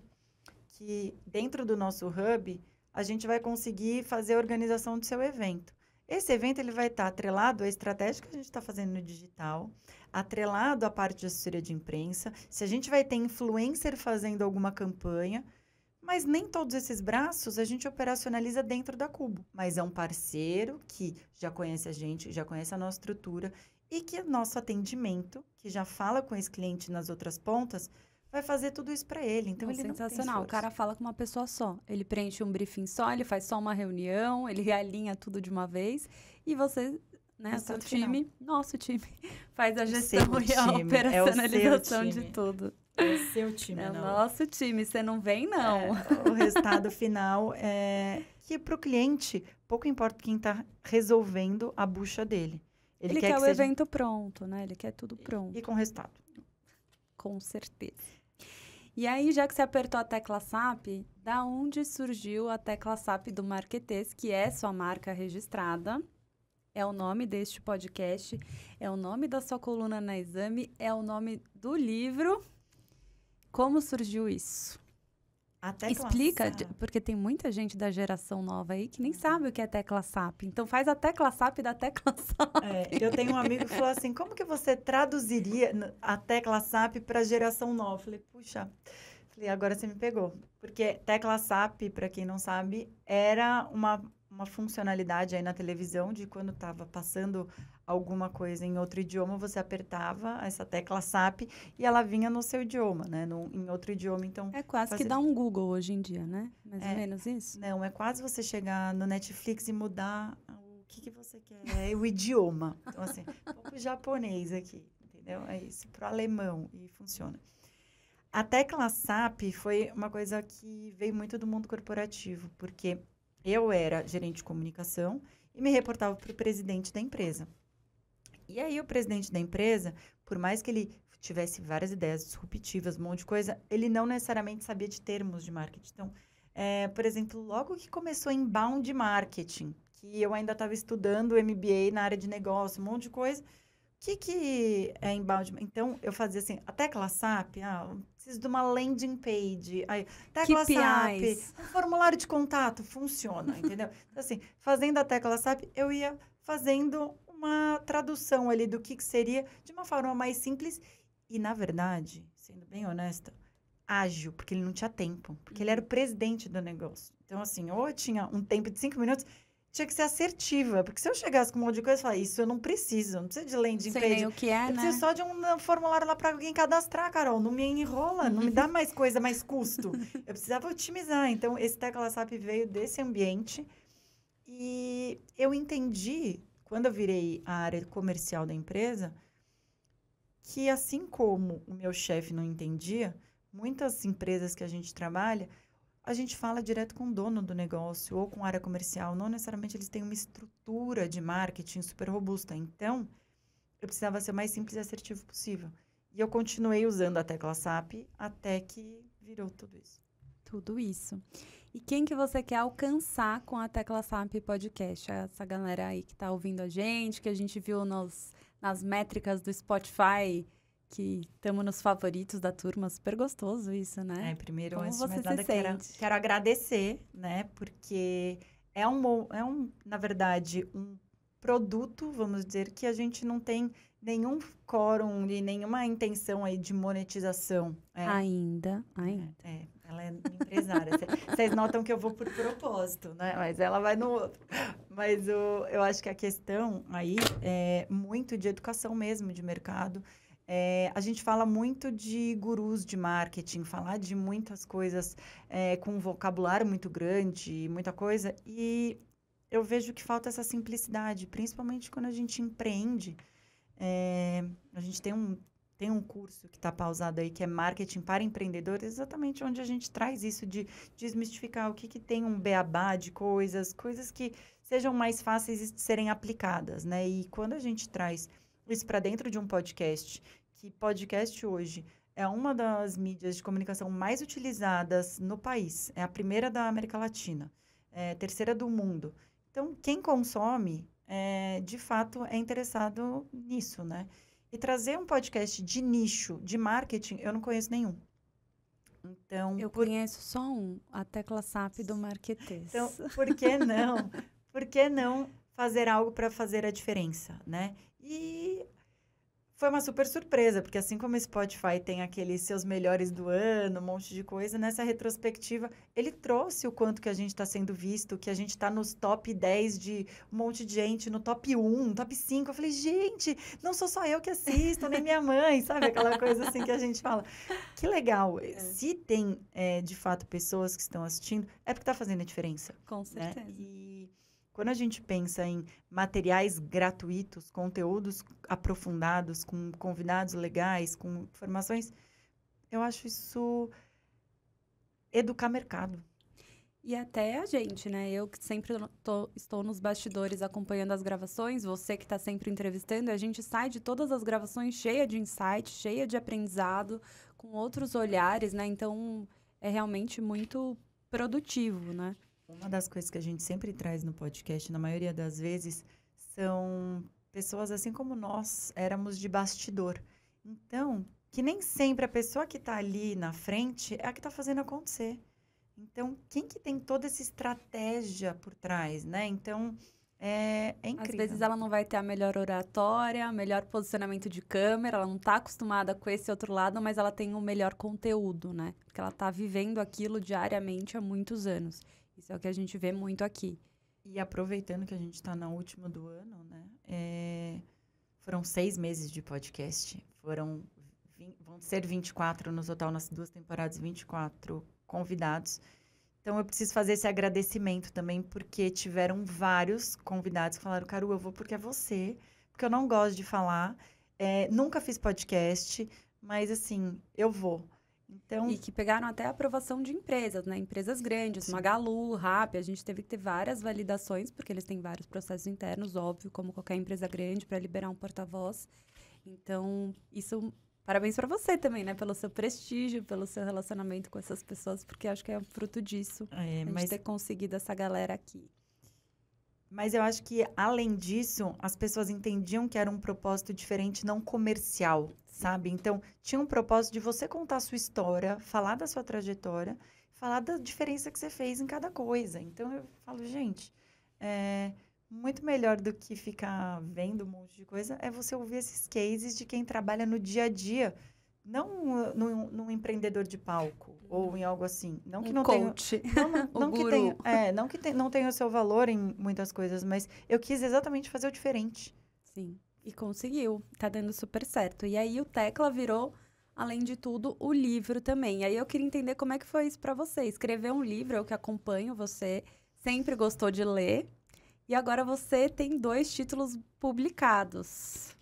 que dentro do nosso hub a gente vai conseguir fazer a organização do seu evento. Esse evento ele vai estar atrelado à estratégia que a gente está fazendo no digital, atrelado à parte de assessoria de imprensa, se a gente vai ter influencer fazendo alguma campanha, mas nem todos esses braços a gente operacionaliza dentro da Cubo. Mas é um parceiro que já conhece a gente, já conhece a nossa estrutura e que o nosso atendimento, que já fala com esse cliente nas outras pontas, vai fazer tudo isso para ele. Então, ele não tem sensacional. O cara fala com uma pessoa só. Ele preenche um briefing só, ele faz só uma reunião, ele realinha tudo de uma vez e você, né, seu time, nosso time, faz a gestão e a operacionalização de tudo. É o seu time, não. É o não. nosso time, você não vem, não. O resultado final é que para o cliente, pouco importa quem está resolvendo a bucha dele. Ele quer o evento pronto, né? Ele quer tudo pronto. E com resultado. Com certeza. E aí, já que você apertou a tecla SAP, da onde surgiu a tecla SAP do Marketês, que é sua marca registrada? É o nome deste podcast, é o nome da sua coluna na Exame, é o nome do livro. Como surgiu isso? A tecla Explica, SAP. porque tem muita gente da geração nova aí que nem sabe o que é tecla SAP. Então, faz a tecla SAP da tecla SAP. Eu tenho um amigo que falou assim, como que você traduziria a tecla SAP para a geração nova? Eu falei, puxa, agora você me pegou. Porque tecla SAP, para quem não sabe, era uma funcionalidade aí na televisão de quando estava passando alguma coisa em outro idioma, você apertava essa tecla SAP e ela vinha no seu idioma, né? Em outro idioma, então... É quase que dá um Google hoje em dia, né? Mais ou menos isso? Não, é quase você chegar no Netflix e mudar o que você quer, o idioma. Então, assim, vamos pro japonês aqui, entendeu? É isso, pro alemão, e funciona. A tecla SAP foi uma coisa que veio muito do mundo corporativo, porque eu era gerente de comunicação e me reportava para o presidente da empresa. E aí, o presidente da empresa, por mais que ele tivesse várias ideias disruptivas, um monte de coisa, ele não necessariamente sabia de termos de marketing. Então, por exemplo, logo que começou inbound marketing, que eu ainda estava estudando MBA na área de negócio, um monte de coisa, o que é inbound? Então, eu fazia assim, a tecla SAP, preciso de uma landing page. Aí, tecla SAP, um formulário de contato, funciona, entendeu? Então, assim, fazendo a tecla SAP, eu ia fazendo uma tradução ali do que seria de uma forma mais simples e, na verdade, sendo bem honesta, ágil, porque ele não tinha tempo, porque ele era o presidente do negócio. Então, assim, ou eu tinha um tempo de 5 minutos, tinha que ser assertiva, porque se eu chegasse com um monte de coisa, eu falava, isso eu não preciso de landing page. Sei nem o que é, eu preciso só de um formulário lá para alguém cadastrar, Carol, não me enrola, não me dá mais coisa, mais custo. Eu precisava otimizar, então esse tecla SAP veio desse ambiente e eu entendi, quando eu virei a área comercial da empresa, que assim como o meu chefe não entendia, muitas empresas que a gente trabalha, a gente fala direto com o dono do negócio ou com a área comercial. Não necessariamente eles têm uma estrutura de marketing super robusta. Então, eu precisava ser o mais simples e assertivo possível. E eu continuei usando a tecla SAP até que virou tudo isso. Tudo isso. E quem que você quer alcançar com a tecla SAP Podcast? Essa galera aí que tá ouvindo a gente, que a gente viu nas métricas do Spotify, que estamos nos favoritos da turma. Super gostoso isso, né? Primeiro, como antes você de mais nada, sente? quero agradecer, né? Porque é na verdade, um produto, vamos dizer, que a gente não tem nenhum quórum e nenhuma intenção aí de monetização. Ainda. Ela é empresária. Vocês notam que eu vou por propósito, né? Mas ela vai no outro. Mas eu acho que a questão aí é muito de educação mesmo, de mercado. A gente fala muito de gurus de marketing, falar de muitas coisas com um vocabulário muito grande, muita coisa. E eu vejo que falta essa simplicidade, principalmente quando a gente empreende. A gente tem um curso que está pausado aí, que é Marketing para Empreendedores, exatamente onde a gente traz isso de desmistificar o que tem um beabá de coisas que sejam mais fáceis de serem aplicadas, né? E quando a gente traz isso para dentro de um podcast, que podcast hoje é uma das mídias de comunicação mais utilizadas no país, é a primeira da América Latina, é a terceira do mundo. Então, quem consome, de fato, é interessado nisso, né? E trazer um podcast de nicho, de marketing, eu não conheço nenhum. Então, Eu conheço só um, a Tecla SAP do Marketês. Então, por que não? Por que não fazer algo para fazer a diferença, né? E foi uma super surpresa, porque assim como o Spotify tem aqueles seus melhores do ano, um monte de coisa, nessa retrospectiva, ele trouxe o quanto que a gente está sendo visto, que a gente está nos top 10 de um monte de gente, no top 1, top 5. Eu falei, gente, não sou só eu que assisto, nem minha mãe, sabe? Aquela coisa assim que a gente fala. Que legal. Se tem, de fato, pessoas que estão assistindo, é porque está fazendo a diferença. Com certeza. Né? E quando a gente pensa em materiais gratuitos, conteúdos aprofundados, com convidados legais, com informações, eu acho isso educar mercado. E até a gente, né? Eu que sempre estou nos bastidores acompanhando as gravações, você que está sempre entrevistando, a gente sai de todas as gravações cheia de insight, cheia de aprendizado, com outros olhares, né? Então, é realmente muito produtivo, né? Uma das coisas que a gente sempre traz no podcast, na maioria das vezes, são pessoas assim como nós éramos de bastidor. Então, que nem sempre a pessoa que está ali na frente é a que está fazendo acontecer. Então, quem que tem toda essa estratégia por trás, né? Então, é incrível. Às vezes ela não vai ter a melhor oratória, melhor posicionamento de câmera, ela não está acostumada com esse outro lado, mas ela tem o melhor conteúdo, né? Porque ela está vivendo aquilo diariamente há muitos anos. Isso é o que a gente vê muito aqui. E aproveitando que a gente está no último do ano, né? Foram 6 meses de podcast. Vão ser 24 no total, nas 2 temporadas, 24 convidados. Então, eu preciso fazer esse agradecimento também, porque tiveram vários convidados que falaram, Caru, eu vou porque é você, porque eu não gosto de falar, nunca fiz podcast, mas, assim, eu vou. Então, e que pegaram até a aprovação de empresas, né? Empresas grandes, Magalu, Rappi, a gente teve que ter várias validações, porque eles têm vários processos internos, óbvio, como qualquer empresa grande, para liberar um porta-voz. Então, isso, parabéns para você também, né? Pelo seu prestígio, pelo seu relacionamento com essas pessoas, porque acho que é fruto disso, a gente ter conseguido essa galera aqui. Mas eu acho que, além disso, as pessoas entendiam que era um propósito diferente, não comercial, sabe? Então, tinha um propósito de você contar a sua história, falar da sua trajetória, falar da diferença que você fez em cada coisa. Então, eu falo, gente, muito melhor do que ficar vendo um monte de coisa é você ouvir esses cases de quem trabalha no dia a dia, não num empreendedor de palco ou em algo assim. Não que não coach. Não que não tenha o seu valor em muitas coisas, mas eu quis exatamente fazer o diferente. Sim, e conseguiu. Tá dando super certo. E aí o Tecla virou, além de tudo, o livro também. E aí eu queria entender como é que foi isso para você. Escrever um livro, eu que acompanho você, sempre gostou de ler. E agora você tem 2 títulos publicados.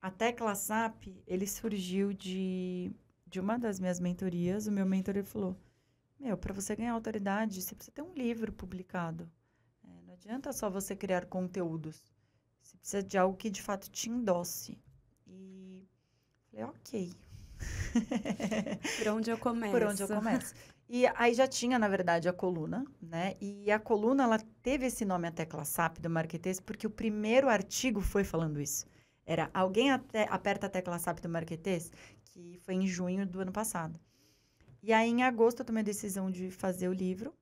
A Tecla SAP, ele surgiu de uma das minhas mentorias. O meu mentor ele falou, para você ganhar autoridade, você precisa ter um livro publicado. Não adianta só você criar conteúdos. Você precisa de algo que, de fato, te endosse. E falei, ok. Por onde eu começo? Por onde eu começo. E aí já tinha, na verdade, a coluna, né? E a coluna, ela teve esse nome, a Tecla SAP, do Marketês, porque o primeiro artigo foi falando isso. Era alguém aperta a tecla SAP do Marketês, que foi em junho do ano passado. E aí, em agosto, eu tomei a decisão de fazer o livro.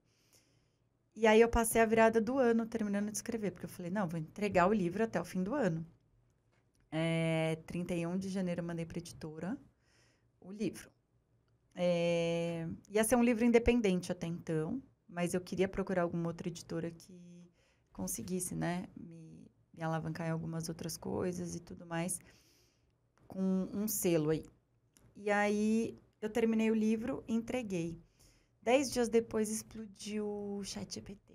E aí, eu passei a virada do ano terminando de escrever, porque eu falei, não, vou entregar o livro até o fim do ano. 31 de janeiro, eu mandei para a editora o livro. Ia ser um livro independente até então, mas eu queria procurar alguma outra editora que conseguisse, né, me alavancar em algumas outras coisas e tudo mais, com um selo aí. E aí, eu terminei o livro e entreguei. 10 dias depois, explodiu o ChatGPT.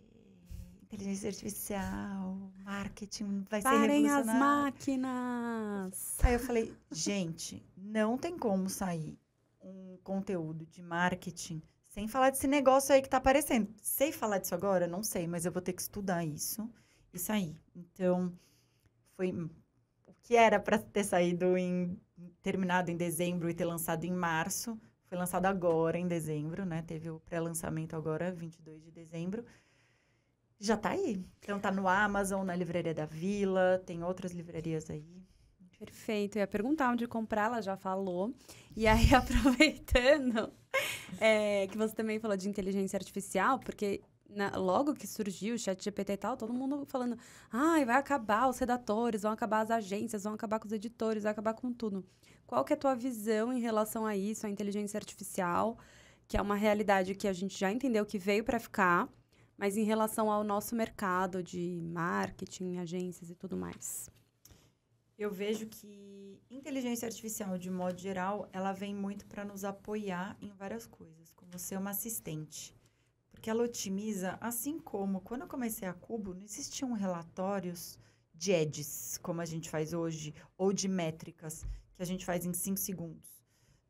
inteligência artificial, marketing, vai ser Parem as revolucionário. máquinas! Aí eu falei, gente, não tem como sair um conteúdo de marketing sem falar desse negócio aí que tá aparecendo. Sei falar disso agora? Não sei, mas eu vou ter que estudar isso e sair. Então, foi o que era para ter terminado em dezembro e ter lançado em março, foi lançado agora em dezembro, né? Teve o pré-lançamento agora, 22 de dezembro. Já tá aí. Então tá no Amazon, na Livraria da Vila, tem outras livrarias aí. Perfeito. Eu ia perguntar onde comprar, ela já falou. E aí, aproveitando que você também falou de inteligência artificial, porque logo que surgiu o ChatGPT e tal, todo mundo falando, ai, vai acabar os redatores, vão acabar as agências, vão acabar com os editores, vai acabar com tudo. Qual que é a tua visão em relação a isso, a inteligência artificial, que é uma realidade que a gente já entendeu que veio para ficar, mas em relação ao nosso mercado de marketing, agências e tudo mais? Eu vejo que inteligência artificial, de modo geral, ela vem muito para nos apoiar em várias coisas, como ser uma assistente. Porque ela otimiza, assim como quando eu comecei a Cubo, não existiam relatórios de edges, como a gente faz hoje, ou de métricas, que a gente faz em 5 segundos,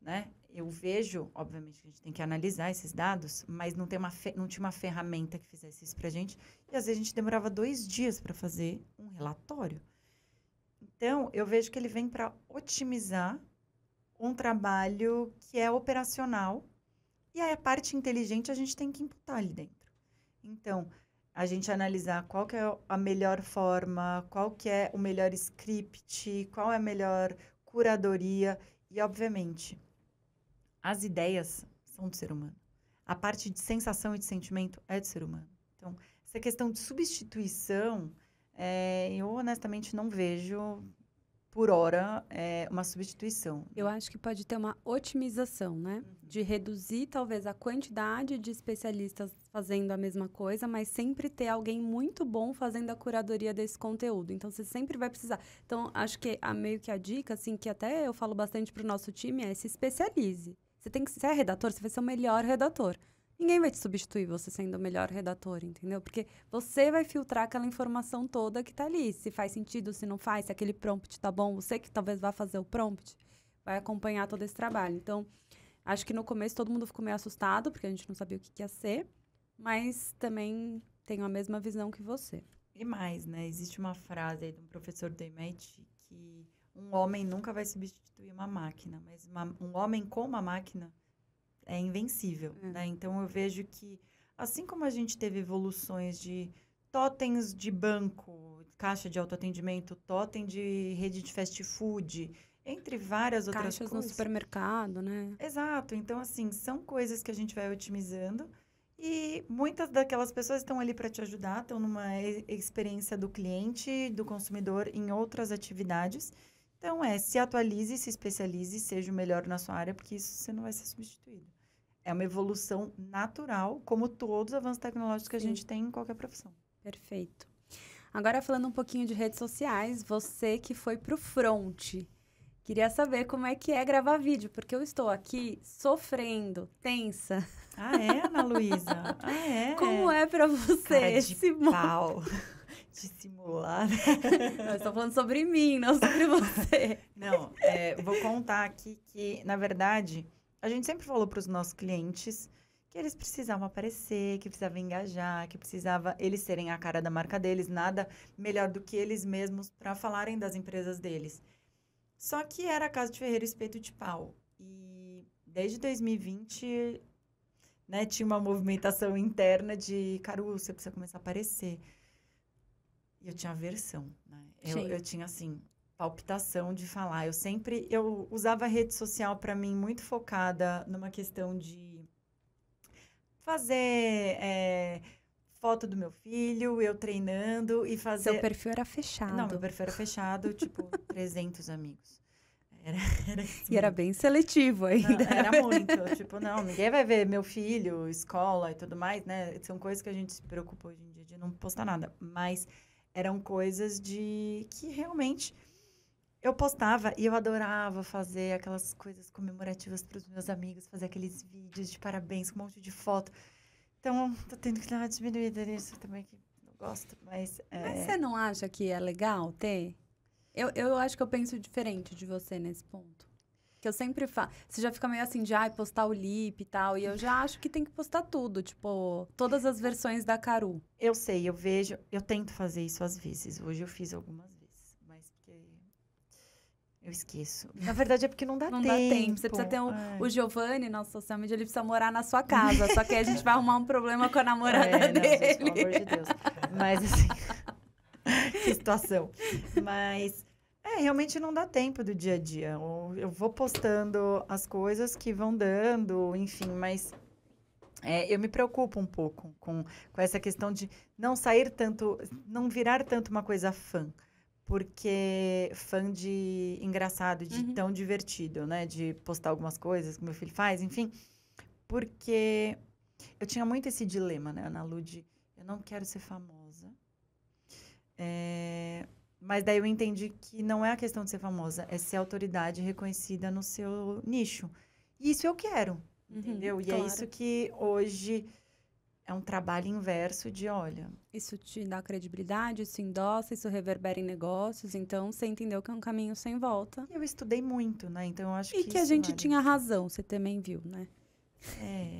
né? Eu vejo, obviamente, que a gente tem que analisar esses dados, mas não tinha uma ferramenta que fizesse isso pra gente. E às vezes a gente demorava 2 dias para fazer um relatório. Então, eu vejo que ele vem para otimizar um trabalho que é operacional. E aí, a parte inteligente a gente tem que imputar ali dentro. Então, a gente analisar qual que é a melhor forma, qual que é o melhor script, qual é a melhor curadoria. E, obviamente, as ideias são do ser humano. A parte de sensação e de sentimento é do ser humano. Então, essa questão de substituição, eu honestamente não vejo, por hora, uma substituição. Eu acho que pode ter uma otimização, né? De reduzir, talvez, a quantidade de especialistas fazendo a mesma coisa, mas sempre ter alguém muito bom fazendo a curadoria desse conteúdo. Então, você sempre vai precisar. Então, acho que meio que a dica, assim, que até eu falo bastante pro nosso time, é se especialize. Você tem que ser redator, você vai ser o melhor redator. Ninguém vai te substituir você sendo o melhor redator, entendeu? Porque você vai filtrar aquela informação toda que tá ali. Se faz sentido, se não faz, se aquele prompt tá bom. Você que talvez vá fazer o prompt, vai acompanhar todo esse trabalho. Então, acho que no começo todo mundo ficou meio assustado, porque a gente não sabia o que ia ser. Mas também tenho a mesma visão que você. E mais, né? Existe uma frase aí de um professor do MIT que um homem nunca vai substituir uma máquina, mas um homem com uma máquina é invencível, né? Então, eu vejo que, assim como a gente teve evoluções de totens de banco, caixa de autoatendimento, totem de rede de fast food, entre várias outras Caixas coisas. no supermercado, né? Exato. Então, assim, são coisas que a gente vai otimizando e muitas daquelas pessoas estão ali para te ajudar, estão numa experiência do cliente, do consumidor em outras atividades. Então, se atualize, se especialize, seja o melhor na sua área, porque isso você não vai ser substituído. É uma evolução natural, como todos os avanços tecnológicos que a gente tem em qualquer profissão. Perfeito. Agora, falando um pouquinho de redes sociais, você que foi pro front, queria saber como é que é gravar vídeo, porque eu estou aqui sofrendo, tensa. Ah, é, Ana Luísa? Ah, é? Como é pra você Cara de esse pau. Dissimular. Eu estou falando sobre mim, não sobre você. Não, vou contar aqui que, na verdade, a gente sempre falou para os nossos clientes que eles precisavam aparecer, que precisavam engajar, que precisava eles serem a cara da marca deles, nada melhor do que eles mesmos para falarem das empresas deles. Só que era casa de ferreiro e espeto de pau. E desde 2020, né, tinha uma movimentação interna de, Caru, você precisa começar a aparecer. E eu tinha aversão, né? Eu tinha, assim, palpitação de falar. Eu usava a rede social para mim muito focada numa questão de fazer foto do meu filho, eu treinando e fazer... Seu perfil era fechado. Não, meu perfil era fechado, tipo, 300 amigos. Era isso. E era bem seletivo ainda. Não, era muito. Tipo, não, ninguém vai ver meu filho, escola e tudo mais, né? São coisas que a gente se preocupa hoje em dia de não postar nada. Mas eram coisas que realmente eu postava e eu adorava fazer aquelas coisas comemorativas para os meus amigos, fazer aqueles vídeos de parabéns com um monte de foto. Então, tô tendo que dar uma diminuída nisso também, que não gosto, mas... Mas você não acha que é legal ter? Eu acho que eu penso diferente de você nesse ponto. Que eu sempre falo... Você já fica meio assim de, postar o lip e tal. E eu já acho que tem que postar tudo. Tipo, todas as versões da Caru. Eu sei, eu vejo... Eu tento fazer isso às vezes. Hoje eu fiz algumas vezes. Mas porque... Eu esqueço. Na verdade é porque não dá tempo. Não dá tempo. Você precisa ter o Giovanni, nosso social media, ele precisa morar na sua casa. Só que aí a gente vai arrumar um problema com a namorada dele. Não, gente, pelo amor de Deus. Mas assim... que situação. Mas... realmente não dá tempo do dia a dia. Eu vou postando as coisas que vão dando, enfim, mas eu me preocupo um pouco com essa questão de não sair tanto, não virar tanto uma coisa fã. Porque fã de engraçado, de tão divertido, né? De postar algumas coisas que meu filho faz, enfim. Porque eu tinha muito esse dilema, né, Ana Lu, de eu não quero ser famosa. Mas daí eu entendi que não é a questão de ser famosa, é ser autoridade reconhecida no seu nicho. E isso eu quero, entendeu? E claro. É isso que hoje é um trabalho inverso de, olha... Isso te dá credibilidade, isso endossa, isso reverbera em negócios. Então, você entendeu que é um caminho sem volta. Eu estudei muito, né? Então, eu acho que E que a gente tinha razão, você também viu, né?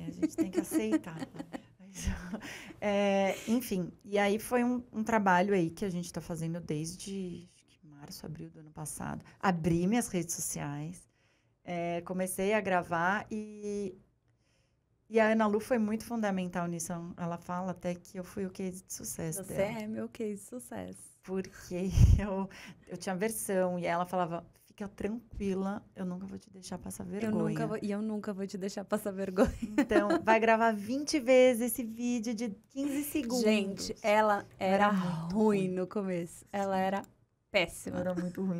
A gente tem que aceitar. Enfim, e aí foi um trabalho aí que a gente está fazendo desde março, abril do ano passado. Abri minhas redes sociais, comecei a gravar e a Ana Lu foi muito fundamental nisso. Ela fala até que eu fui o case de sucesso dela. Você é meu case de sucesso. Porque eu tinha versão e ela falava... Fica tranquila, eu nunca vou te deixar passar vergonha. Eu nunca vou te deixar passar vergonha. Então, vai gravar 20 vezes esse vídeo de 15 segundos. Gente, ela era ruim no começo. Ela era péssima. Eu era muito ruim.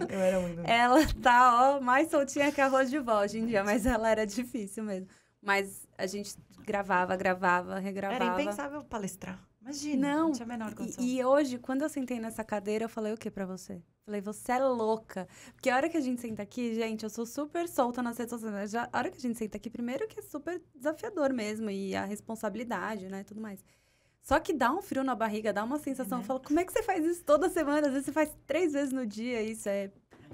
Ela tá, mais soltinha que arroz de vó hoje em dia, mas ela era difícil mesmo. Mas a gente gravava, regravava. Era impensável palestrar. Imagina, não tinha a menor condição. E hoje, quando eu sentei nessa cadeira, eu falei o que pra você? Falei, você é louca. Porque a hora que a gente senta aqui, gente, eu sou super solta nas redes sociais. A hora que a gente senta aqui, primeiro que é super desafiador mesmo. E a responsabilidade, né, tudo mais. Só que dá um frio na barriga, dá uma sensação. Eu falo, como é que você faz isso toda semana? Às vezes você faz 3 vezes no dia. Isso é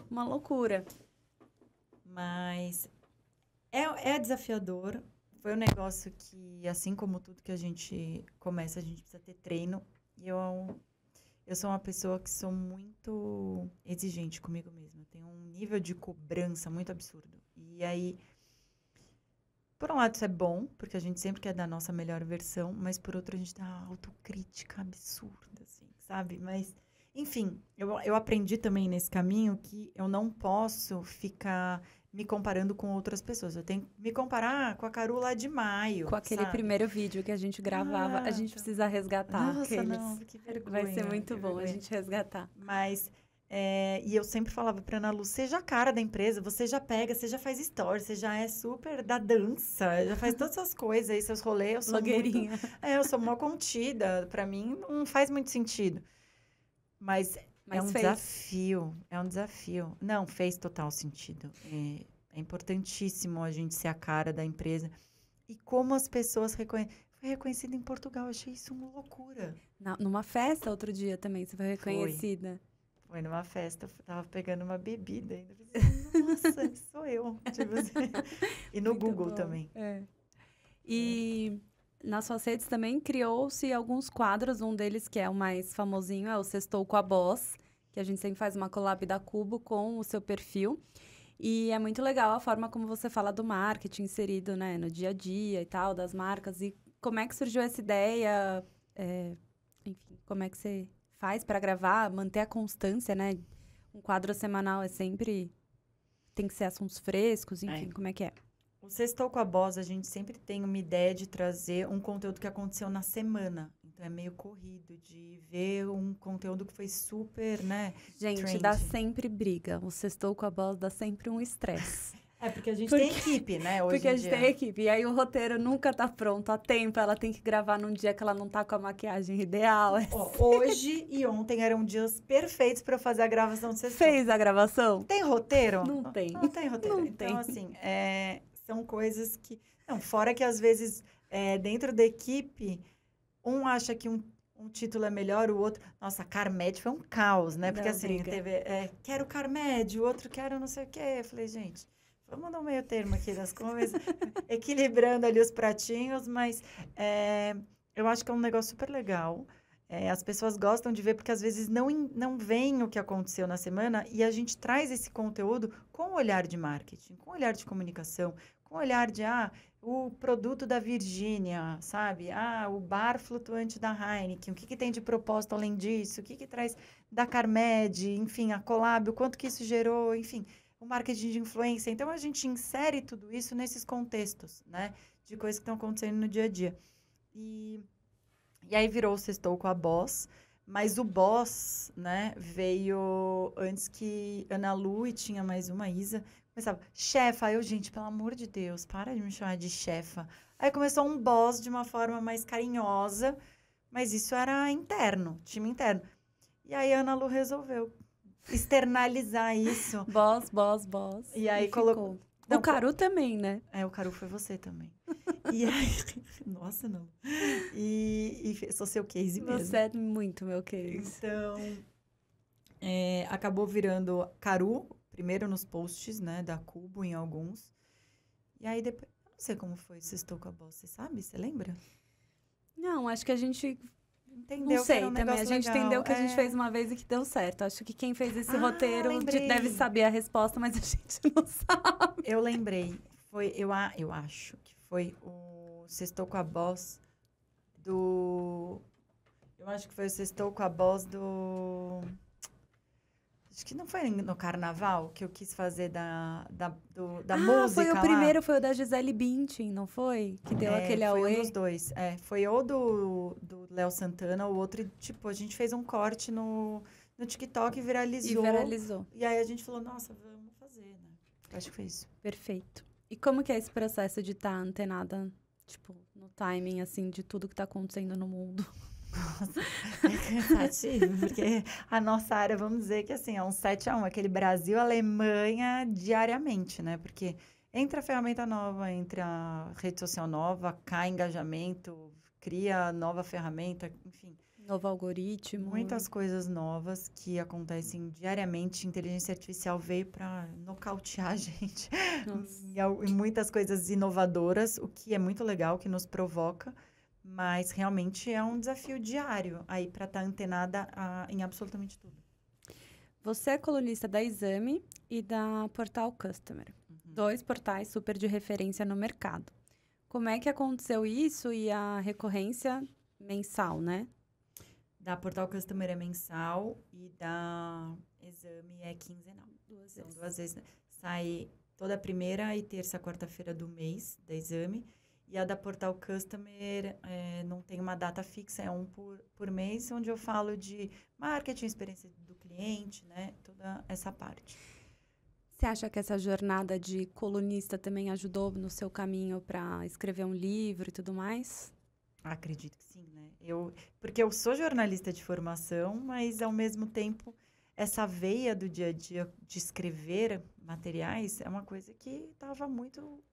uma loucura. Mas é desafiador. Foi um negócio que, assim como tudo que a gente começa, a gente precisa ter treino. E eu sou uma pessoa que sou muito exigente comigo mesma. Eu tenho um nível de cobrança muito absurdo. E aí, por um lado isso é bom, porque a gente sempre quer dar a nossa melhor versão, mas por outro a gente dá uma autocrítica absurda, assim, sabe? Mas, enfim, eu aprendi também nesse caminho que eu não posso ficar... me comparando com outras pessoas. Eu tenho que me comparar com a Caru lá de maio, com aquele primeiro vídeo que a gente gravava. A gente precisa resgatar. Nossa, não, que vergonha. Vai ser muito bom a gente resgatar. Mas, e eu sempre falava pra Ana Lu, seja a cara da empresa, você já pega, você já faz stories, você já é super da dança, já faz todas essas coisas aí, seus rolês. Eu sou blogueirinha. Eu sou mó contida. Pra mim, não faz muito sentido. Mas é um desafio, Não, fez total sentido. É importantíssimo a gente ser a cara da empresa. E como as pessoas reconhecem. Foi reconhecida em Portugal, eu achei isso uma loucura. Numa festa outro dia também, você foi reconhecida. Foi numa festa, eu tava pegando uma bebida ainda. Nossa, sou eu. Tipo assim. E no muito Google bom. Também. E... nas suas redes também criou-se alguns quadros, um deles que é o mais famosinho, é o Sextou com a Boss, que a gente sempre faz uma collab da Cubo com o seu perfil. E é muito legal a forma como você fala do marketing inserido, né, no dia a dia e tal, das marcas. E como é que surgiu essa ideia? Enfim, como é que você faz para gravar, manter a constância, né? Um quadro semanal sempre... tem que ser assuntos frescos, enfim, como é que é? O Sextou com a Boss, a gente sempre tem uma ideia de trazer um conteúdo que aconteceu na semana. Então, é meio corrido de ver um conteúdo que foi super, né? Gente, trendy. dá sempre briga. O Sextou com a Boss dá sempre um estresse. Porque a gente tem equipe, né? Hoje porque a gente tem equipe. E aí, o roteiro nunca tá pronto a tempo. Ela tem que gravar num dia que ela não tá com a maquiagem ideal. Hoje e ontem eram dias perfeitos para eu fazer a gravação do Sextou. Fez a gravação? Tem roteiro? Não tem. Não tem roteiro. Não então, tem. assim, são coisas que... Não, fora que às vezes, dentro da equipe, um acha que um um título é melhor, o outro... Nossa, Carmed foi um caos, né? Porque Não, assim, teve... quero Carmed, o outro quero não sei o quê. Eu falei, gente, vamos dar um meio termo aqui das coisas, equilibrando ali os pratinhos, mas eu acho que é um negócio super legal. As pessoas gostam de ver, porque às vezes não veem o que aconteceu na semana e a gente traz esse conteúdo com o olhar de marketing, com o olhar de comunicação, com o olhar de, o produto da Virgínia, sabe? O bar flutuante da Heineken, o que tem de propósito além disso? O que traz da Carmed, enfim, a collab, o quanto que isso gerou, enfim, o marketing de influência. Então, a gente insere tudo isso nesses contextos, né? De coisas que estão acontecendo no dia a dia. E aí virou o Sextou com a Boss, mas o Boss, né, veio antes que Ana Lu e tinha mais uma, Isa, começava, chefa, aí eu, gente, pelo amor de Deus, para de me chamar de chefa. Aí começou um Boss de uma forma mais carinhosa, mas isso era interno, time interno. E aí a Ana Lu resolveu externalizar isso. Boss. E aí colocou. O Caru também, né? O Caru foi você também. E aí... Nossa, não. E sou seu case mesmo. Você é muito meu case. Então, acabou virando Caru, primeiro nos posts, né, da Cubo, em alguns. E aí depois... Eu não sei como foi Sextou com a Boss, você sabe? Você lembra? Não, acho que a gente... Entendeu, não sei, que era um também. A gente legal. Entendeu que a gente fez uma vez e que deu certo. Acho que quem fez esse roteiro deve saber a resposta, mas a gente não sabe. Eu lembrei. Eu acho que foi o Sextou com a Boss do... Eu acho que foi o Sextou com a Boss do... Acho que não foi no Carnaval que eu quis fazer da música foi o lá. Primeiro, foi o da Gisele Bündchen, não foi? Que deu aquele auê. Foi um dos dois. Foi ou do Léo Santana, ou outro, tipo, a gente fez um corte no TikTok e viralizou. E aí a gente falou, nossa, vamos fazer, né? Eu acho que foi isso. Perfeito. E como que é esse processo de estar antenada, tipo, no timing, assim, de tudo que tá acontecendo no mundo? Nossa, é cansativo, porque a nossa área, vamos dizer que assim, é um 7-1, aquele Brasil-Alemanha diariamente, né? Porque entra a ferramenta nova, entra a rede social nova, cai engajamento, cria nova ferramenta, enfim. Novo algoritmo. Muitas coisas novas que acontecem diariamente. Inteligência artificial veio para nocautear a gente em muitas coisas inovadoras, o que é muito legal, que nos provoca. Mas realmente é um desafio diário aí para estar antenada em absolutamente tudo. Você é colunista da Exame e da Portal Customer. 2 portais super de referência no mercado. Como é que aconteceu isso e a recorrência mensal, né? Da Portal Customer é mensal e da Exame é quinzenal. São 2 vezes. Né? Sai toda primeira e terça, quarta-feira do mês da Exame. E a da Portal Customer não tem uma data fixa, é um por mês, onde eu falo de marketing, experiência do cliente, né? Toda essa parte. Você acha que essa jornada de colunista também ajudou no seu caminho para escrever um livro e tudo mais? Acredito que sim, né? Porque eu sou jornalista de formação, mas, ao mesmo tempo, essa veia do dia a dia de escrever materiais é uma coisa que estava muito...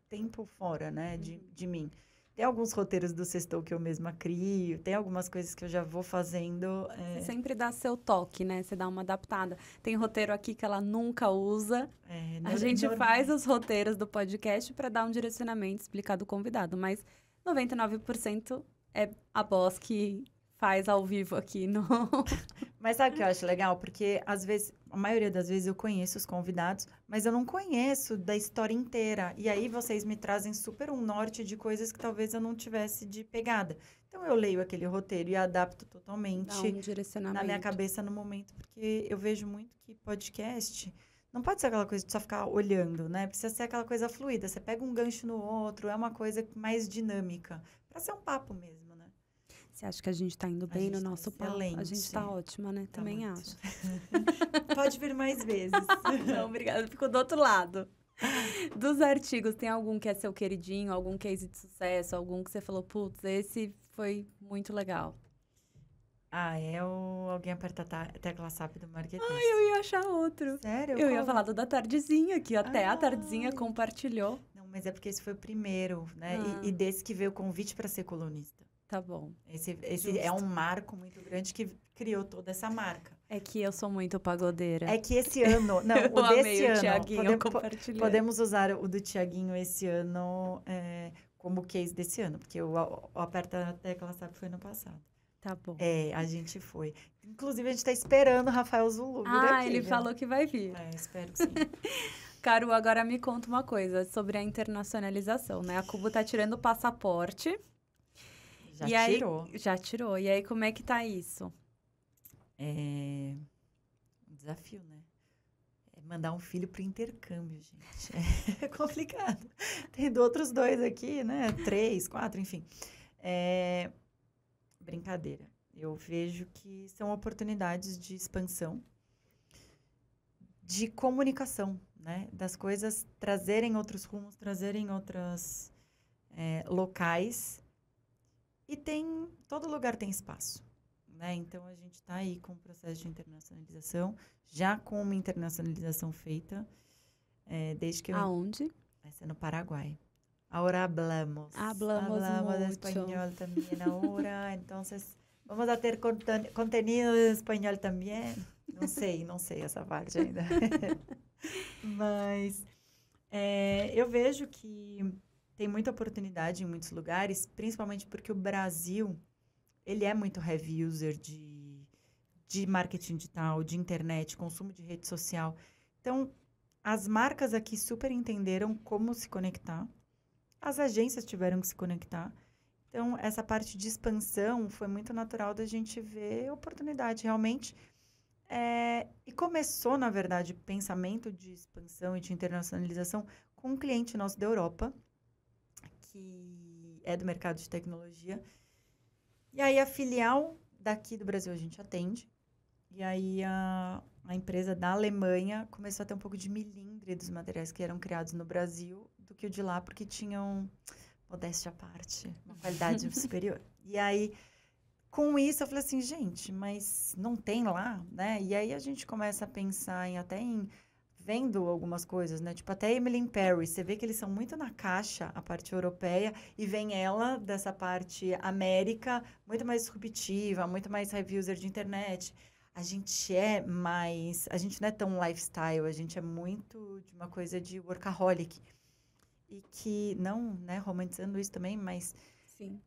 tempo fora, né, de mim. Tem alguns roteiros do Sextou que eu mesma crio, tem algumas coisas que eu já vou fazendo. Você sempre dá seu toque, né? Você dá uma adaptada. Tem roteiro aqui que ela nunca usa. A gente faz os roteiros do podcast para dar um direcionamento, explicar do convidado, mas 99% é a Boss que faz ao vivo aqui no... Mas sabe o que eu acho legal? Porque, às vezes, a maioria das vezes eu conheço os convidados, mas eu não conheço da história inteira. E aí vocês me trazem super um norte de coisas que talvez eu não tivesse de pegada. Então, eu leio aquele roteiro e adapto totalmente na minha cabeça no momento. Porque eu vejo muito que podcast não pode ser aquela coisa de só ficar olhando, né? Precisa ser aquela coisa fluida. Você pega um gancho no outro, é uma coisa mais dinâmica. Para ser um papo mesmo. Você acha que a gente está indo bem no nosso papo? A gente está ótima, né? Tá também muito. acho. Pode vir mais vezes. Não, obrigada. Ficou do outro lado. Dos artigos, tem algum que é seu queridinho? Algum case de sucesso? Algum que você falou, putz, esse foi muito legal? Alguém aperta a tecla SAP do marketing. Eu ia achar outro. Sério? Eu ia falar do da Tardezinha, que até a Tardezinha compartilhou. Não, mas é porque esse foi o primeiro, né? E desse que veio o convite para ser colunista. Tá bom. Esse é um marco muito grande que criou toda essa marca. É que eu sou muito pagodeira. É que esse ano, não, Eu o amei desse o ano, Thiaguinho compartilhando. podemos usar o do Thiaguinho esse ano como case desse ano, porque o Aperta a Tecla sabe que foi no passado. Tá bom. A gente foi. Inclusive, a gente está esperando o Rafael Zulu vir aqui. Ele falou que vai vir. Espero que sim. Caru, agora me conta uma coisa sobre a internacionalização, né? A Cubo tá tirando o passaporte. Já tirou. E aí, como é que tá isso? Um desafio, né? Mandar um filho pro intercâmbio, gente. É complicado. Tem outros 2 aqui, né? 3, 4, enfim. Brincadeira. Eu vejo que são oportunidades de expansão, de comunicação, né? Das coisas trazerem outros rumos, trazerem outros locais. E todo lugar tem espaço, né? Então, a gente está aí com o processo de internacionalização, já com uma internacionalização feita, desde que Aonde? Vai ser no Paraguai. Ahora hablamos. Hablamos mucho. Espanhol también ahora. Entonces, vamos a ter contenido em espanhol também. Não sei essa parte ainda. Mas eu vejo que tem muita oportunidade em muitos lugares, principalmente porque o Brasil, ele é muito heavy user de marketing digital, de internet, consumo de rede social. Então, as marcas aqui super entenderam como se conectar. As agências tiveram que se conectar. Então, essa parte de expansão foi muito natural da gente ver oportunidade realmente. E começou, na verdade, o pensamento de expansão e de internacionalização com um cliente nosso da Europa, que é do mercado de tecnologia. E aí, a filial daqui do Brasil a gente atende. E aí, a empresa da Alemanha começou a ter um pouco de milindre dos materiais que eram criados no Brasil do que o de lá, porque tinham, modéstia à parte, uma qualidade superior. E aí, com isso, eu falei assim, gente, mas não tem lá, né? E aí, a gente começa a pensar vendo algumas coisas, né? Tipo, até Emily in Paris, você vê que eles são muito na caixa, a parte europeia, e vem ela dessa parte América, muito mais disruptiva, muito mais heavy user de internet. A gente não é tão lifestyle, a gente é muito de uma coisa de workaholic. E que, não, né, romantizando isso também, mas sim,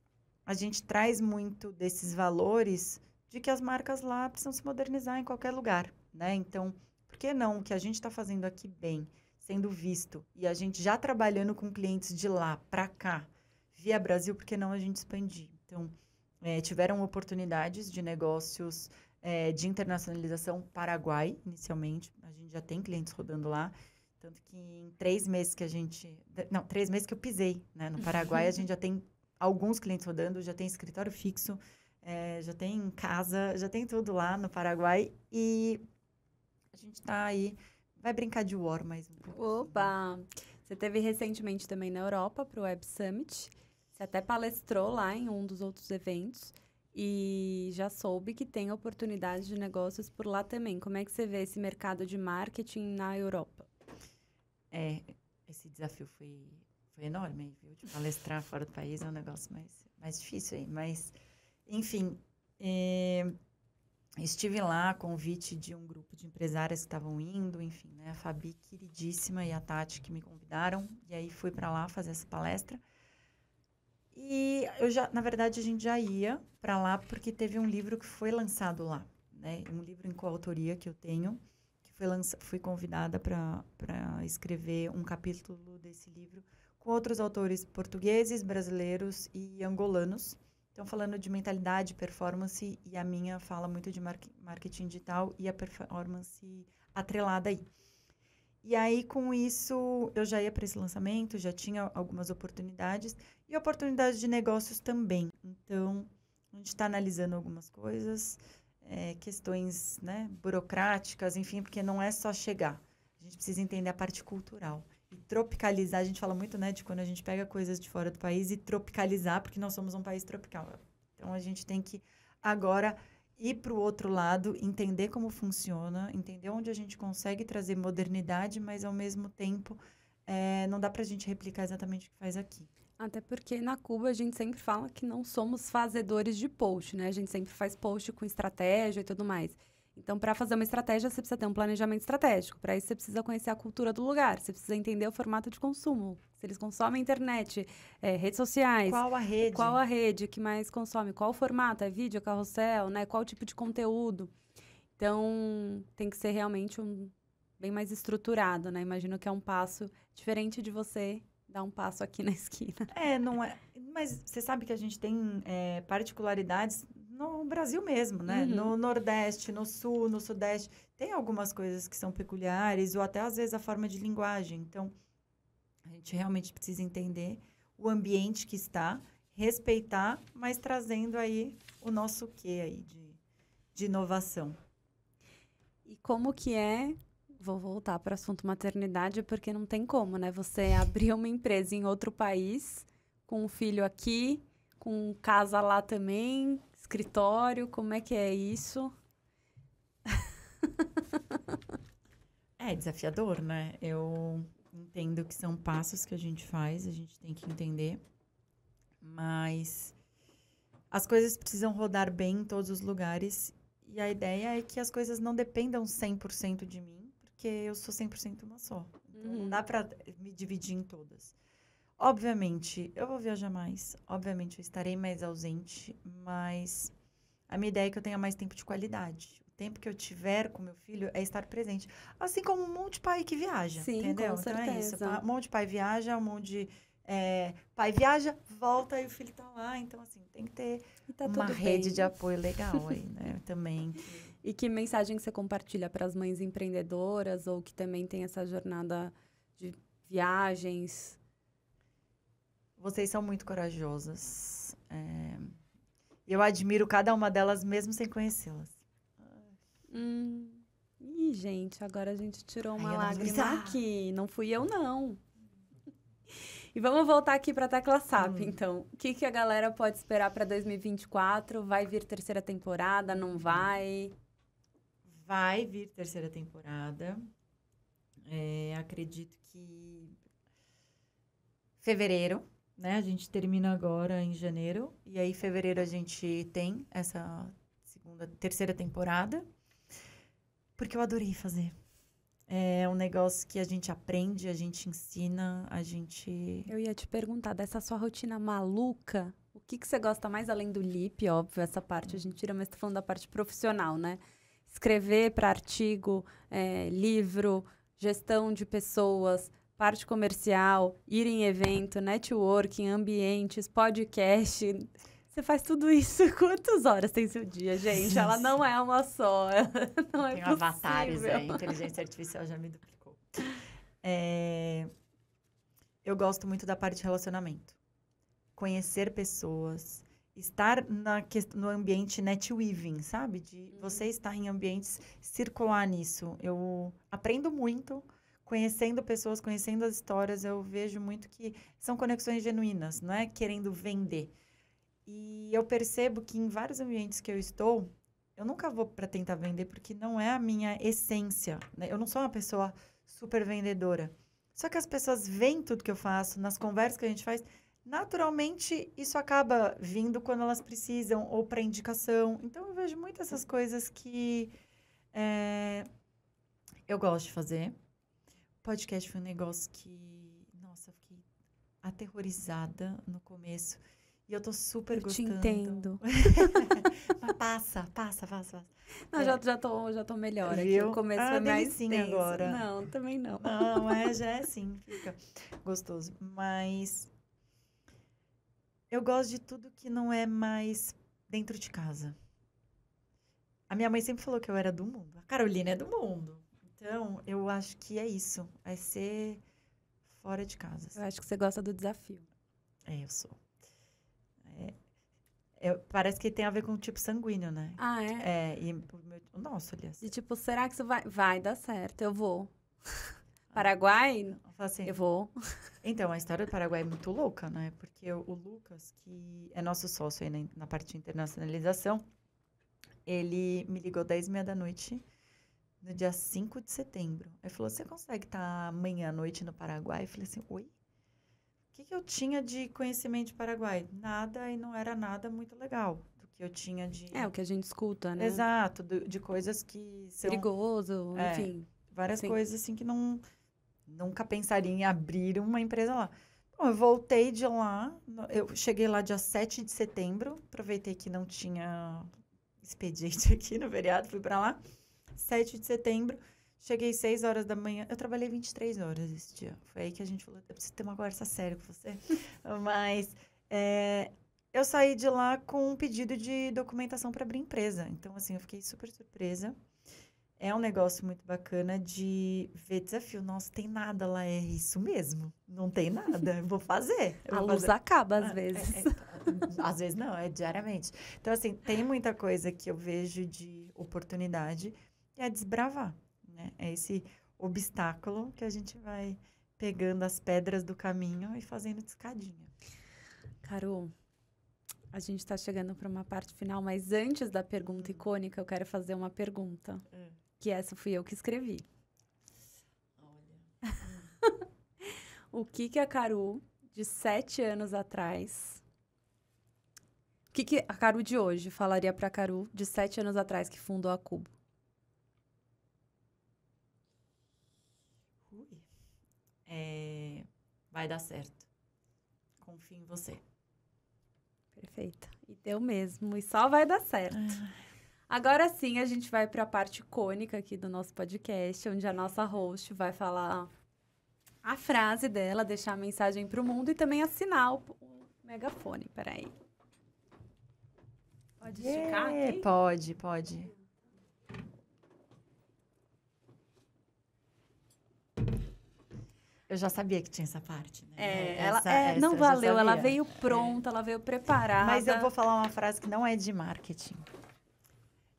a gente traz muito desses valores de que as marcas lá precisam se modernizar em qualquer lugar, né? Então, por que não o que a gente está fazendo aqui bem, sendo visto, e a gente já trabalhando com clientes de lá para cá, via Brasil, por que não a gente expandir? Então, tiveram oportunidades de negócios de internacionalização Paraguai, inicialmente. A gente já tem clientes rodando lá. Tanto que em 3 meses que 3 meses que eu pisei, né, no Paraguai, a gente já tem alguns clientes rodando, já tem escritório fixo, já tem casa, já tem tudo lá no Paraguai. E a gente está aí, vai brincar de War mais um pouco. Opa! Você teve recentemente também na Europa para o Web Summit. Você até palestrou lá em um dos outros eventos. E já soube que tem oportunidades de negócios por lá também. Como é que você vê esse mercado de marketing na Europa? Esse desafio foi enorme, viu? De palestrar fora do país é um negócio mais difícil aí. Mas, enfim, estive lá a convite de um grupo de empresárias que estavam indo, enfim, né? A Fabi, queridíssima, e a Tati, que me convidaram. E aí, fui para lá fazer essa palestra. E na verdade, a gente já ia para lá porque teve um livro que foi lançado lá, né? Um livro em coautoria que eu tenho, que fui convidada para escrever um capítulo desse livro com outros autores portugueses, brasileiros e angolanos. Então, falando de mentalidade, performance, e a minha fala muito de marketing digital e a performance atrelada aí. E aí, com isso, eu já ia para esse lançamento, já tinha algumas oportunidades e oportunidades de negócios também. Então, a gente está analisando algumas coisas, questões, né, burocráticas, enfim, porque não é só chegar. A gente precisa entender a parte cultural. E tropicalizar, a gente fala muito, né, de quando a gente pega coisas de fora do país e tropicalizar, porque nós somos um país tropical. Então, a gente tem que agora ir para o outro lado, entender como funciona, entender onde a gente consegue trazer modernidade, mas, ao mesmo tempo, não dá para a gente replicar exatamente o que faz aqui. Até porque na Cuba a gente sempre fala que não somos fazedores de post, né? A gente sempre faz post com estratégia e tudo mais. Então, para fazer uma estratégia, você precisa ter um planejamento estratégico. Para isso, você precisa conhecer a cultura do lugar. Você precisa entender o formato de consumo. Se eles consomem internet, redes sociais. Qual a rede? Qual a rede que mais consome? Qual o formato? É vídeo, é carrossel, né? Qual tipo de conteúdo? Então, tem que ser realmente bem mais estruturado, né? Imagino que é um passo diferente de você dar um passo aqui na esquina. Não é. Mas você sabe que a gente tem particularidades no Brasil mesmo, né? No Nordeste, no Sul, no Sudeste. Tem algumas coisas que são peculiares, ou até às vezes a forma de linguagem. Então, a gente realmente precisa entender o ambiente que está, respeitar, mas trazendo aí o nosso quê aí de inovação. E como que é... Vou voltar para o assunto maternidade, porque não tem como, né? Você abrir uma empresa em outro país, com um filho aqui, com casa lá também, escritório, como é que é isso? É desafiador, né? Eu entendo que são passos que a gente faz, a gente tem que entender, mas as coisas precisam rodar bem em todos os lugares e a ideia é que as coisas não dependam 100% de mim, porque eu sou 100% uma só. Então, não dá para me dividir em todas. Obviamente, eu vou viajar mais. Obviamente, eu estarei mais ausente. Mas a minha ideia é que eu tenha mais tempo de qualidade. O tempo que eu tiver com meu filho é estar presente. Assim como um monte de pai que viaja. Sim, entendeu? com Então, é isso. certeza. Um monte de pai viaja, um monte de pai viaja, volta e o filho tá lá. Então, assim, tem que ter uma rede de apoio legal aí, né? Também. E que mensagem você compartilha para as mães empreendedoras ou que também tem essa jornada de viagens? Vocês são muito corajosas. Eu admiro cada uma delas, mesmo sem conhecê-las. Ih, gente, agora a gente tirou uma Ai, lágrima aqui. Não fui eu, não. E vamos voltar aqui para a Tecla SAP, então. O que a galera pode esperar para 2024? Vai vir terceira temporada? Não vai? Vai vir terceira temporada. Acredito que fevereiro, né? A gente termina agora em janeiro. E aí, em fevereiro, a gente tem essa terceira temporada. Porque eu adorei fazer. É um negócio que a gente aprende, a gente ensina, a gente... Eu ia te perguntar, dessa sua rotina maluca, o que você gosta mais além do LIP, óbvio, essa parte a gente tira, mas tô falando da parte profissional, né? Escrever para artigo, livro, gestão de pessoas, parte comercial, ir em evento, networking, ambientes, podcast. Você faz tudo isso. Quantas horas tem seu dia, gente? Ela não é uma só. Não é tem possível. Avatares aí, a inteligência artificial já me duplicou. Eu gosto muito da parte de relacionamento. Conhecer pessoas, estar no ambiente netweaving, sabe? De você estar em ambientes, circular nisso. Eu aprendo muito conhecendo pessoas, conhecendo as histórias. Eu vejo muito que são conexões genuínas, não é querendo vender. E eu percebo que em vários ambientes que eu estou, eu nunca vou para tentar vender, porque não é a minha essência, né? Eu não sou uma pessoa super vendedora. Só que as pessoas veem tudo que eu faço, nas conversas que a gente faz, naturalmente isso acaba vindo quando elas precisam, ou para indicação. Então, eu vejo muito essas coisas que eu gosto de fazer. O podcast foi um negócio que, nossa, eu fiquei aterrorizada no começo. E eu tô super gostando. Eu te entendo. Mas passa. Não, já tô melhor aqui. Viu? O começo foi mais tenso. Agora. Não, também não. Não, já é assim, fica gostoso. Mas eu gosto de tudo que não é mais dentro de casa. A minha mãe sempre falou que eu era do mundo. A Carolina é do mundo. Então, eu acho que é isso. É ser fora de casa. Eu acho que você gosta do desafio. Eu sou. Parece que tem a ver com o tipo sanguíneo, né? Ah, é? O nosso, aliás. E tipo, será que isso vai dar certo? Eu vou. Paraguai? Assim, eu vou. Então, a história do Paraguai é muito louca, né? Porque o Lucas, que é nosso sócio aí na parte de internacionalização, ele me ligou 10h30 da noite, no dia 5 de setembro. Ele falou, você consegue estar amanhã à noite no Paraguai? Eu falei assim, oi? que eu tinha de conhecimento de Paraguai? Nada, e não era nada muito legal do que eu tinha de... O que a gente escuta, né? Exato, de coisas que são... Perigoso, enfim. Várias Sim. coisas assim que nunca pensaria em abrir uma empresa lá. Bom, eu voltei de lá, eu cheguei lá dia 7 de setembro, aproveitei que não tinha expediente aqui no feriado, fui para lá, 7 de setembro, cheguei 6 horas da manhã, eu trabalhei 23 horas esse dia, foi aí que a gente falou, eu preciso ter uma conversa séria com você, mas eu saí de lá com um pedido de documentação para abrir empresa, então assim, eu fiquei super surpresa. É um negócio muito bacana de ver desafio. Nossa, tem nada lá, é isso mesmo. Não tem nada, eu vou fazer. A luz acaba às vezes. Às vezes não, é diariamente. Então, assim, tem muita coisa que eu vejo de oportunidade e é desbravar, né? É esse obstáculo que a gente vai pegando as pedras do caminho e fazendo escadinha. Carol, a gente está chegando para uma parte final, mas antes da pergunta icônica, eu quero fazer uma pergunta. Que essa fui eu que escrevi. Olha. O que a Carol, de 7 anos atrás... O que a Carol de hoje falaria para a Carol, de 7 anos atrás, que fundou a Cubo? Vai dar certo. Confio em você. Perfeita. E deu mesmo. E só vai dar certo. Agora sim, a gente vai para a parte icônica aqui do nosso podcast, onde a nossa host vai falar a frase dela, deixar a mensagem para o mundo e também assinar o megafone. Peraí. Pode esticar aqui? Pode. Eu já sabia que tinha essa parte, né? Não valeu, ela veio pronta, ela veio preparada. Mas eu vou falar uma frase que não é de marketing.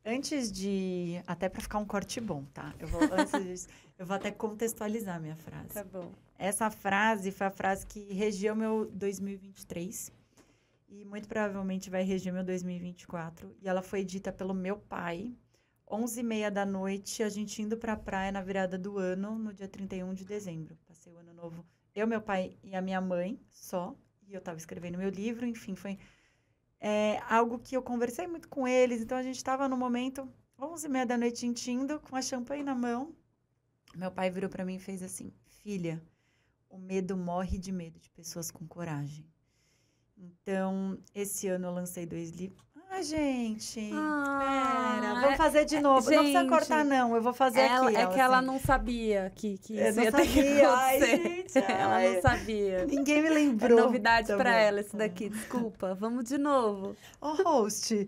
Antes de... Até para ficar um corte bom, tá? Antes disso, eu vou até contextualizar a minha frase. Tá bom. Essa frase foi a frase que regiu meu 2023. E muito provavelmente vai reger meu 2024. E ela foi dita pelo meu pai. 11h30 da noite, a gente indo pra praia na virada do ano, no dia 31 de dezembro. Passei o ano novo. Eu, meu pai e a minha mãe, só. E eu tava escrevendo meu livro, enfim, foi algo que eu conversei muito com eles. Então, a gente tava no momento, 11h30 da noite, indo, com a champanhe na mão. Meu pai virou pra mim e fez assim: filha, o medo morre de medo de pessoas com coragem. Então, esse ano eu lancei 2 livros. Gente, pera, vamos fazer de novo. Gente, não precisa cortar, não, eu vou fazer aqui. É que ela assim, não sabia que isso ia ter que acontecer. Ai, gente, ela não sabia. Ninguém me lembrou. É novidade pra ela esse daqui, desculpa. Vamos de novo. Host,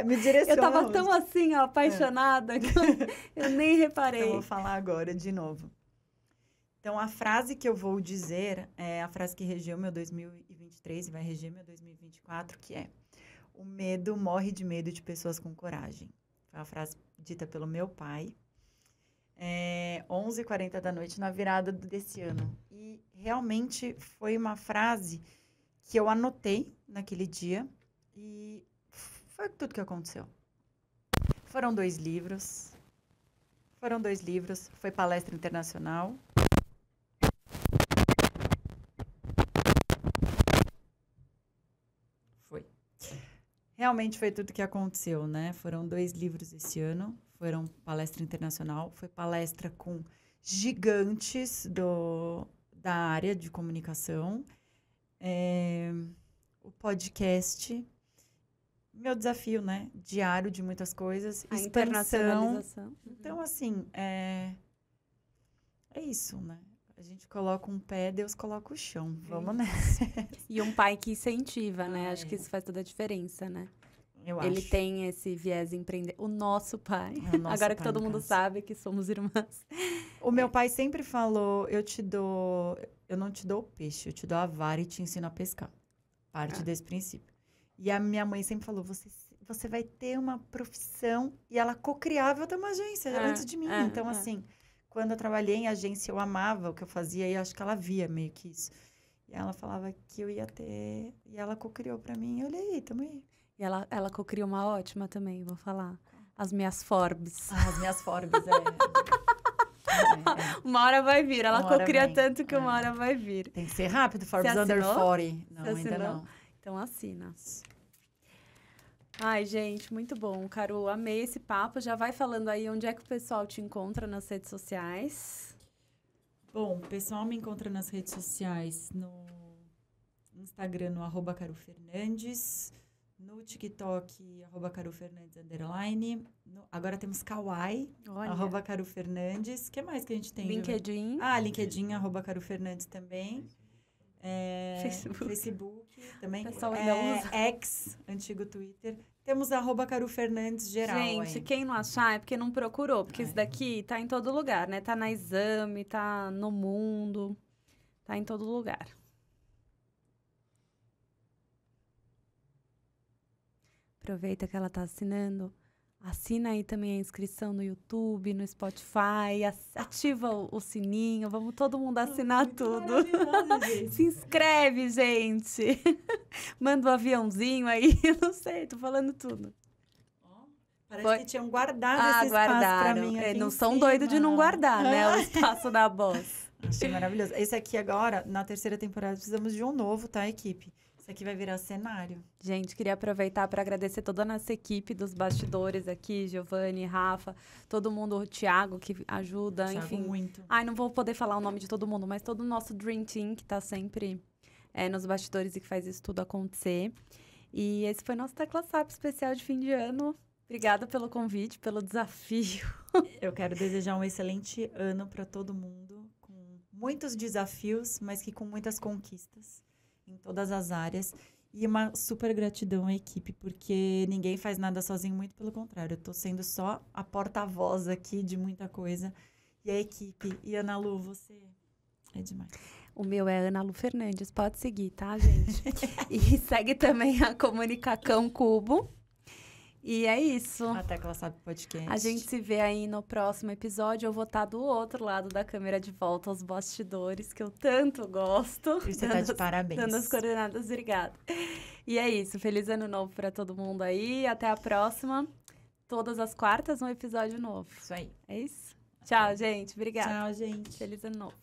me direciona. Eu tava tão assim, ó, apaixonada, que eu nem reparei. Então, eu vou falar agora de novo. Então, a frase que eu vou dizer é a frase que regeu meu 2023 e vai reger meu 2024, que é: o medo morre de medo de pessoas com coragem. Foi uma frase dita pelo meu pai. 11h40 da noite, na virada desse ano. E realmente foi uma frase que eu anotei naquele dia. E foi tudo que aconteceu. Foram 2 livros. Foi palestra internacional. Realmente foi tudo que aconteceu, né? Foram 2 livros esse ano, foram palestra internacional, foi palestra com gigantes da área de comunicação, o podcast, meu desafio, né? Diário de muitas coisas, a internacionalização. Então, assim, é isso, né? A gente coloca um pé, Deus coloca o chão. Vamos nessa. E um pai que incentiva, né? Acho que isso faz toda a diferença, né? Ele tem esse viés empreendedor. O nosso pai. Agora que todo mundo sabe que somos irmãs. O meu pai sempre falou: eu não te dou o peixe, eu te dou a vara e te ensino a pescar. Parte desse princípio. E a minha mãe sempre falou: você vai ter uma profissão. E ela co-criava outra uma agência antes de mim. Então, assim, quando eu trabalhei em agência, eu amava o que eu fazia e acho que ela via meio que isso. E ela falava que eu ia ter... E ela co-criou pra mim. Olha aí, tamo aí. E ela co-criou uma ótima também, vou falar. As minhas Forbes. As minhas Forbes, Uma hora vai vir. Ela Uma hora cocria vem. tanto que uma hora vai vir. Tem que ser rápido, Forbes Você Under assinou? 40. Não, Você ainda assinou? não. Então assina. Ai, gente, muito bom. Caru, amei esse papo. Já vai falando aí onde é que o pessoal te encontra nas redes sociais. Bom, o pessoal me encontra nas redes sociais, no Instagram, no @carufernandes, no TikTok, @carufernandes_. Agora temos Kawaii, Olha. @carufernandes. O que mais que a gente tem? LinkedIn. LinkedIn, @carufernandes também. Facebook também. O pessoal ainda usa. X, antigo Twitter. Temos @carufernandes geral. Gente, aí. quem não achar é porque não procurou. Porque isso daqui tá em todo lugar, né? Tá na Exame, tá no Mundo. Tá em todo lugar. Aproveita que ela tá assinando. Assina aí também a inscrição no YouTube, no Spotify. Ativa o sininho. Vamos todo mundo assinar tudo. Se inscreve, gente. Manda um aviãozinho aí. Eu não sei, tô falando tudo. Parece que tinham guardado esse espaço pra mim aqui Não em são cima. doidos de não guardar, né? O espaço da Boss. Achei maravilhoso. Esse aqui agora, na terceira temporada, precisamos de um novo, tá, equipe? Esse aqui vai virar cenário. Gente, queria aproveitar para agradecer toda a nossa equipe dos bastidores aqui, Giovanni, Rafa, todo mundo, o Thiago, que ajuda, Thiago, enfim. muito. Ai, não vou poder falar o nome de todo mundo, mas todo o nosso Dream Team, que tá sempre nos bastidores e que faz isso tudo acontecer. E esse foi nosso Tecla SAP especial de fim de ano. Obrigada pelo convite, pelo desafio. Eu quero desejar um excelente ano para todo mundo, com muitos desafios, mas que com muitas conquistas em todas as áreas. E uma super gratidão à equipe, porque ninguém faz nada sozinho, muito pelo contrário. Eu tô sendo só a porta-voz aqui de muita coisa. E a equipe. E Ana Lu, você é demais. O meu é Ana Lu Fernandes, pode seguir, tá, gente? E segue também a Comunicacão Cubo. E é isso. A Tecla SAP Podcast. A gente se vê aí no próximo episódio. Eu vou estar do outro lado da câmera de volta aos bastidores, que eu tanto gosto. E você tá de parabéns. Dando as coordenadas, obrigada. E é isso. Feliz ano novo para todo mundo aí. Até a próxima. Todas as quartas, um episódio novo. Isso aí. É isso? Tchau, gente. Obrigada. Tchau, gente. Feliz ano novo.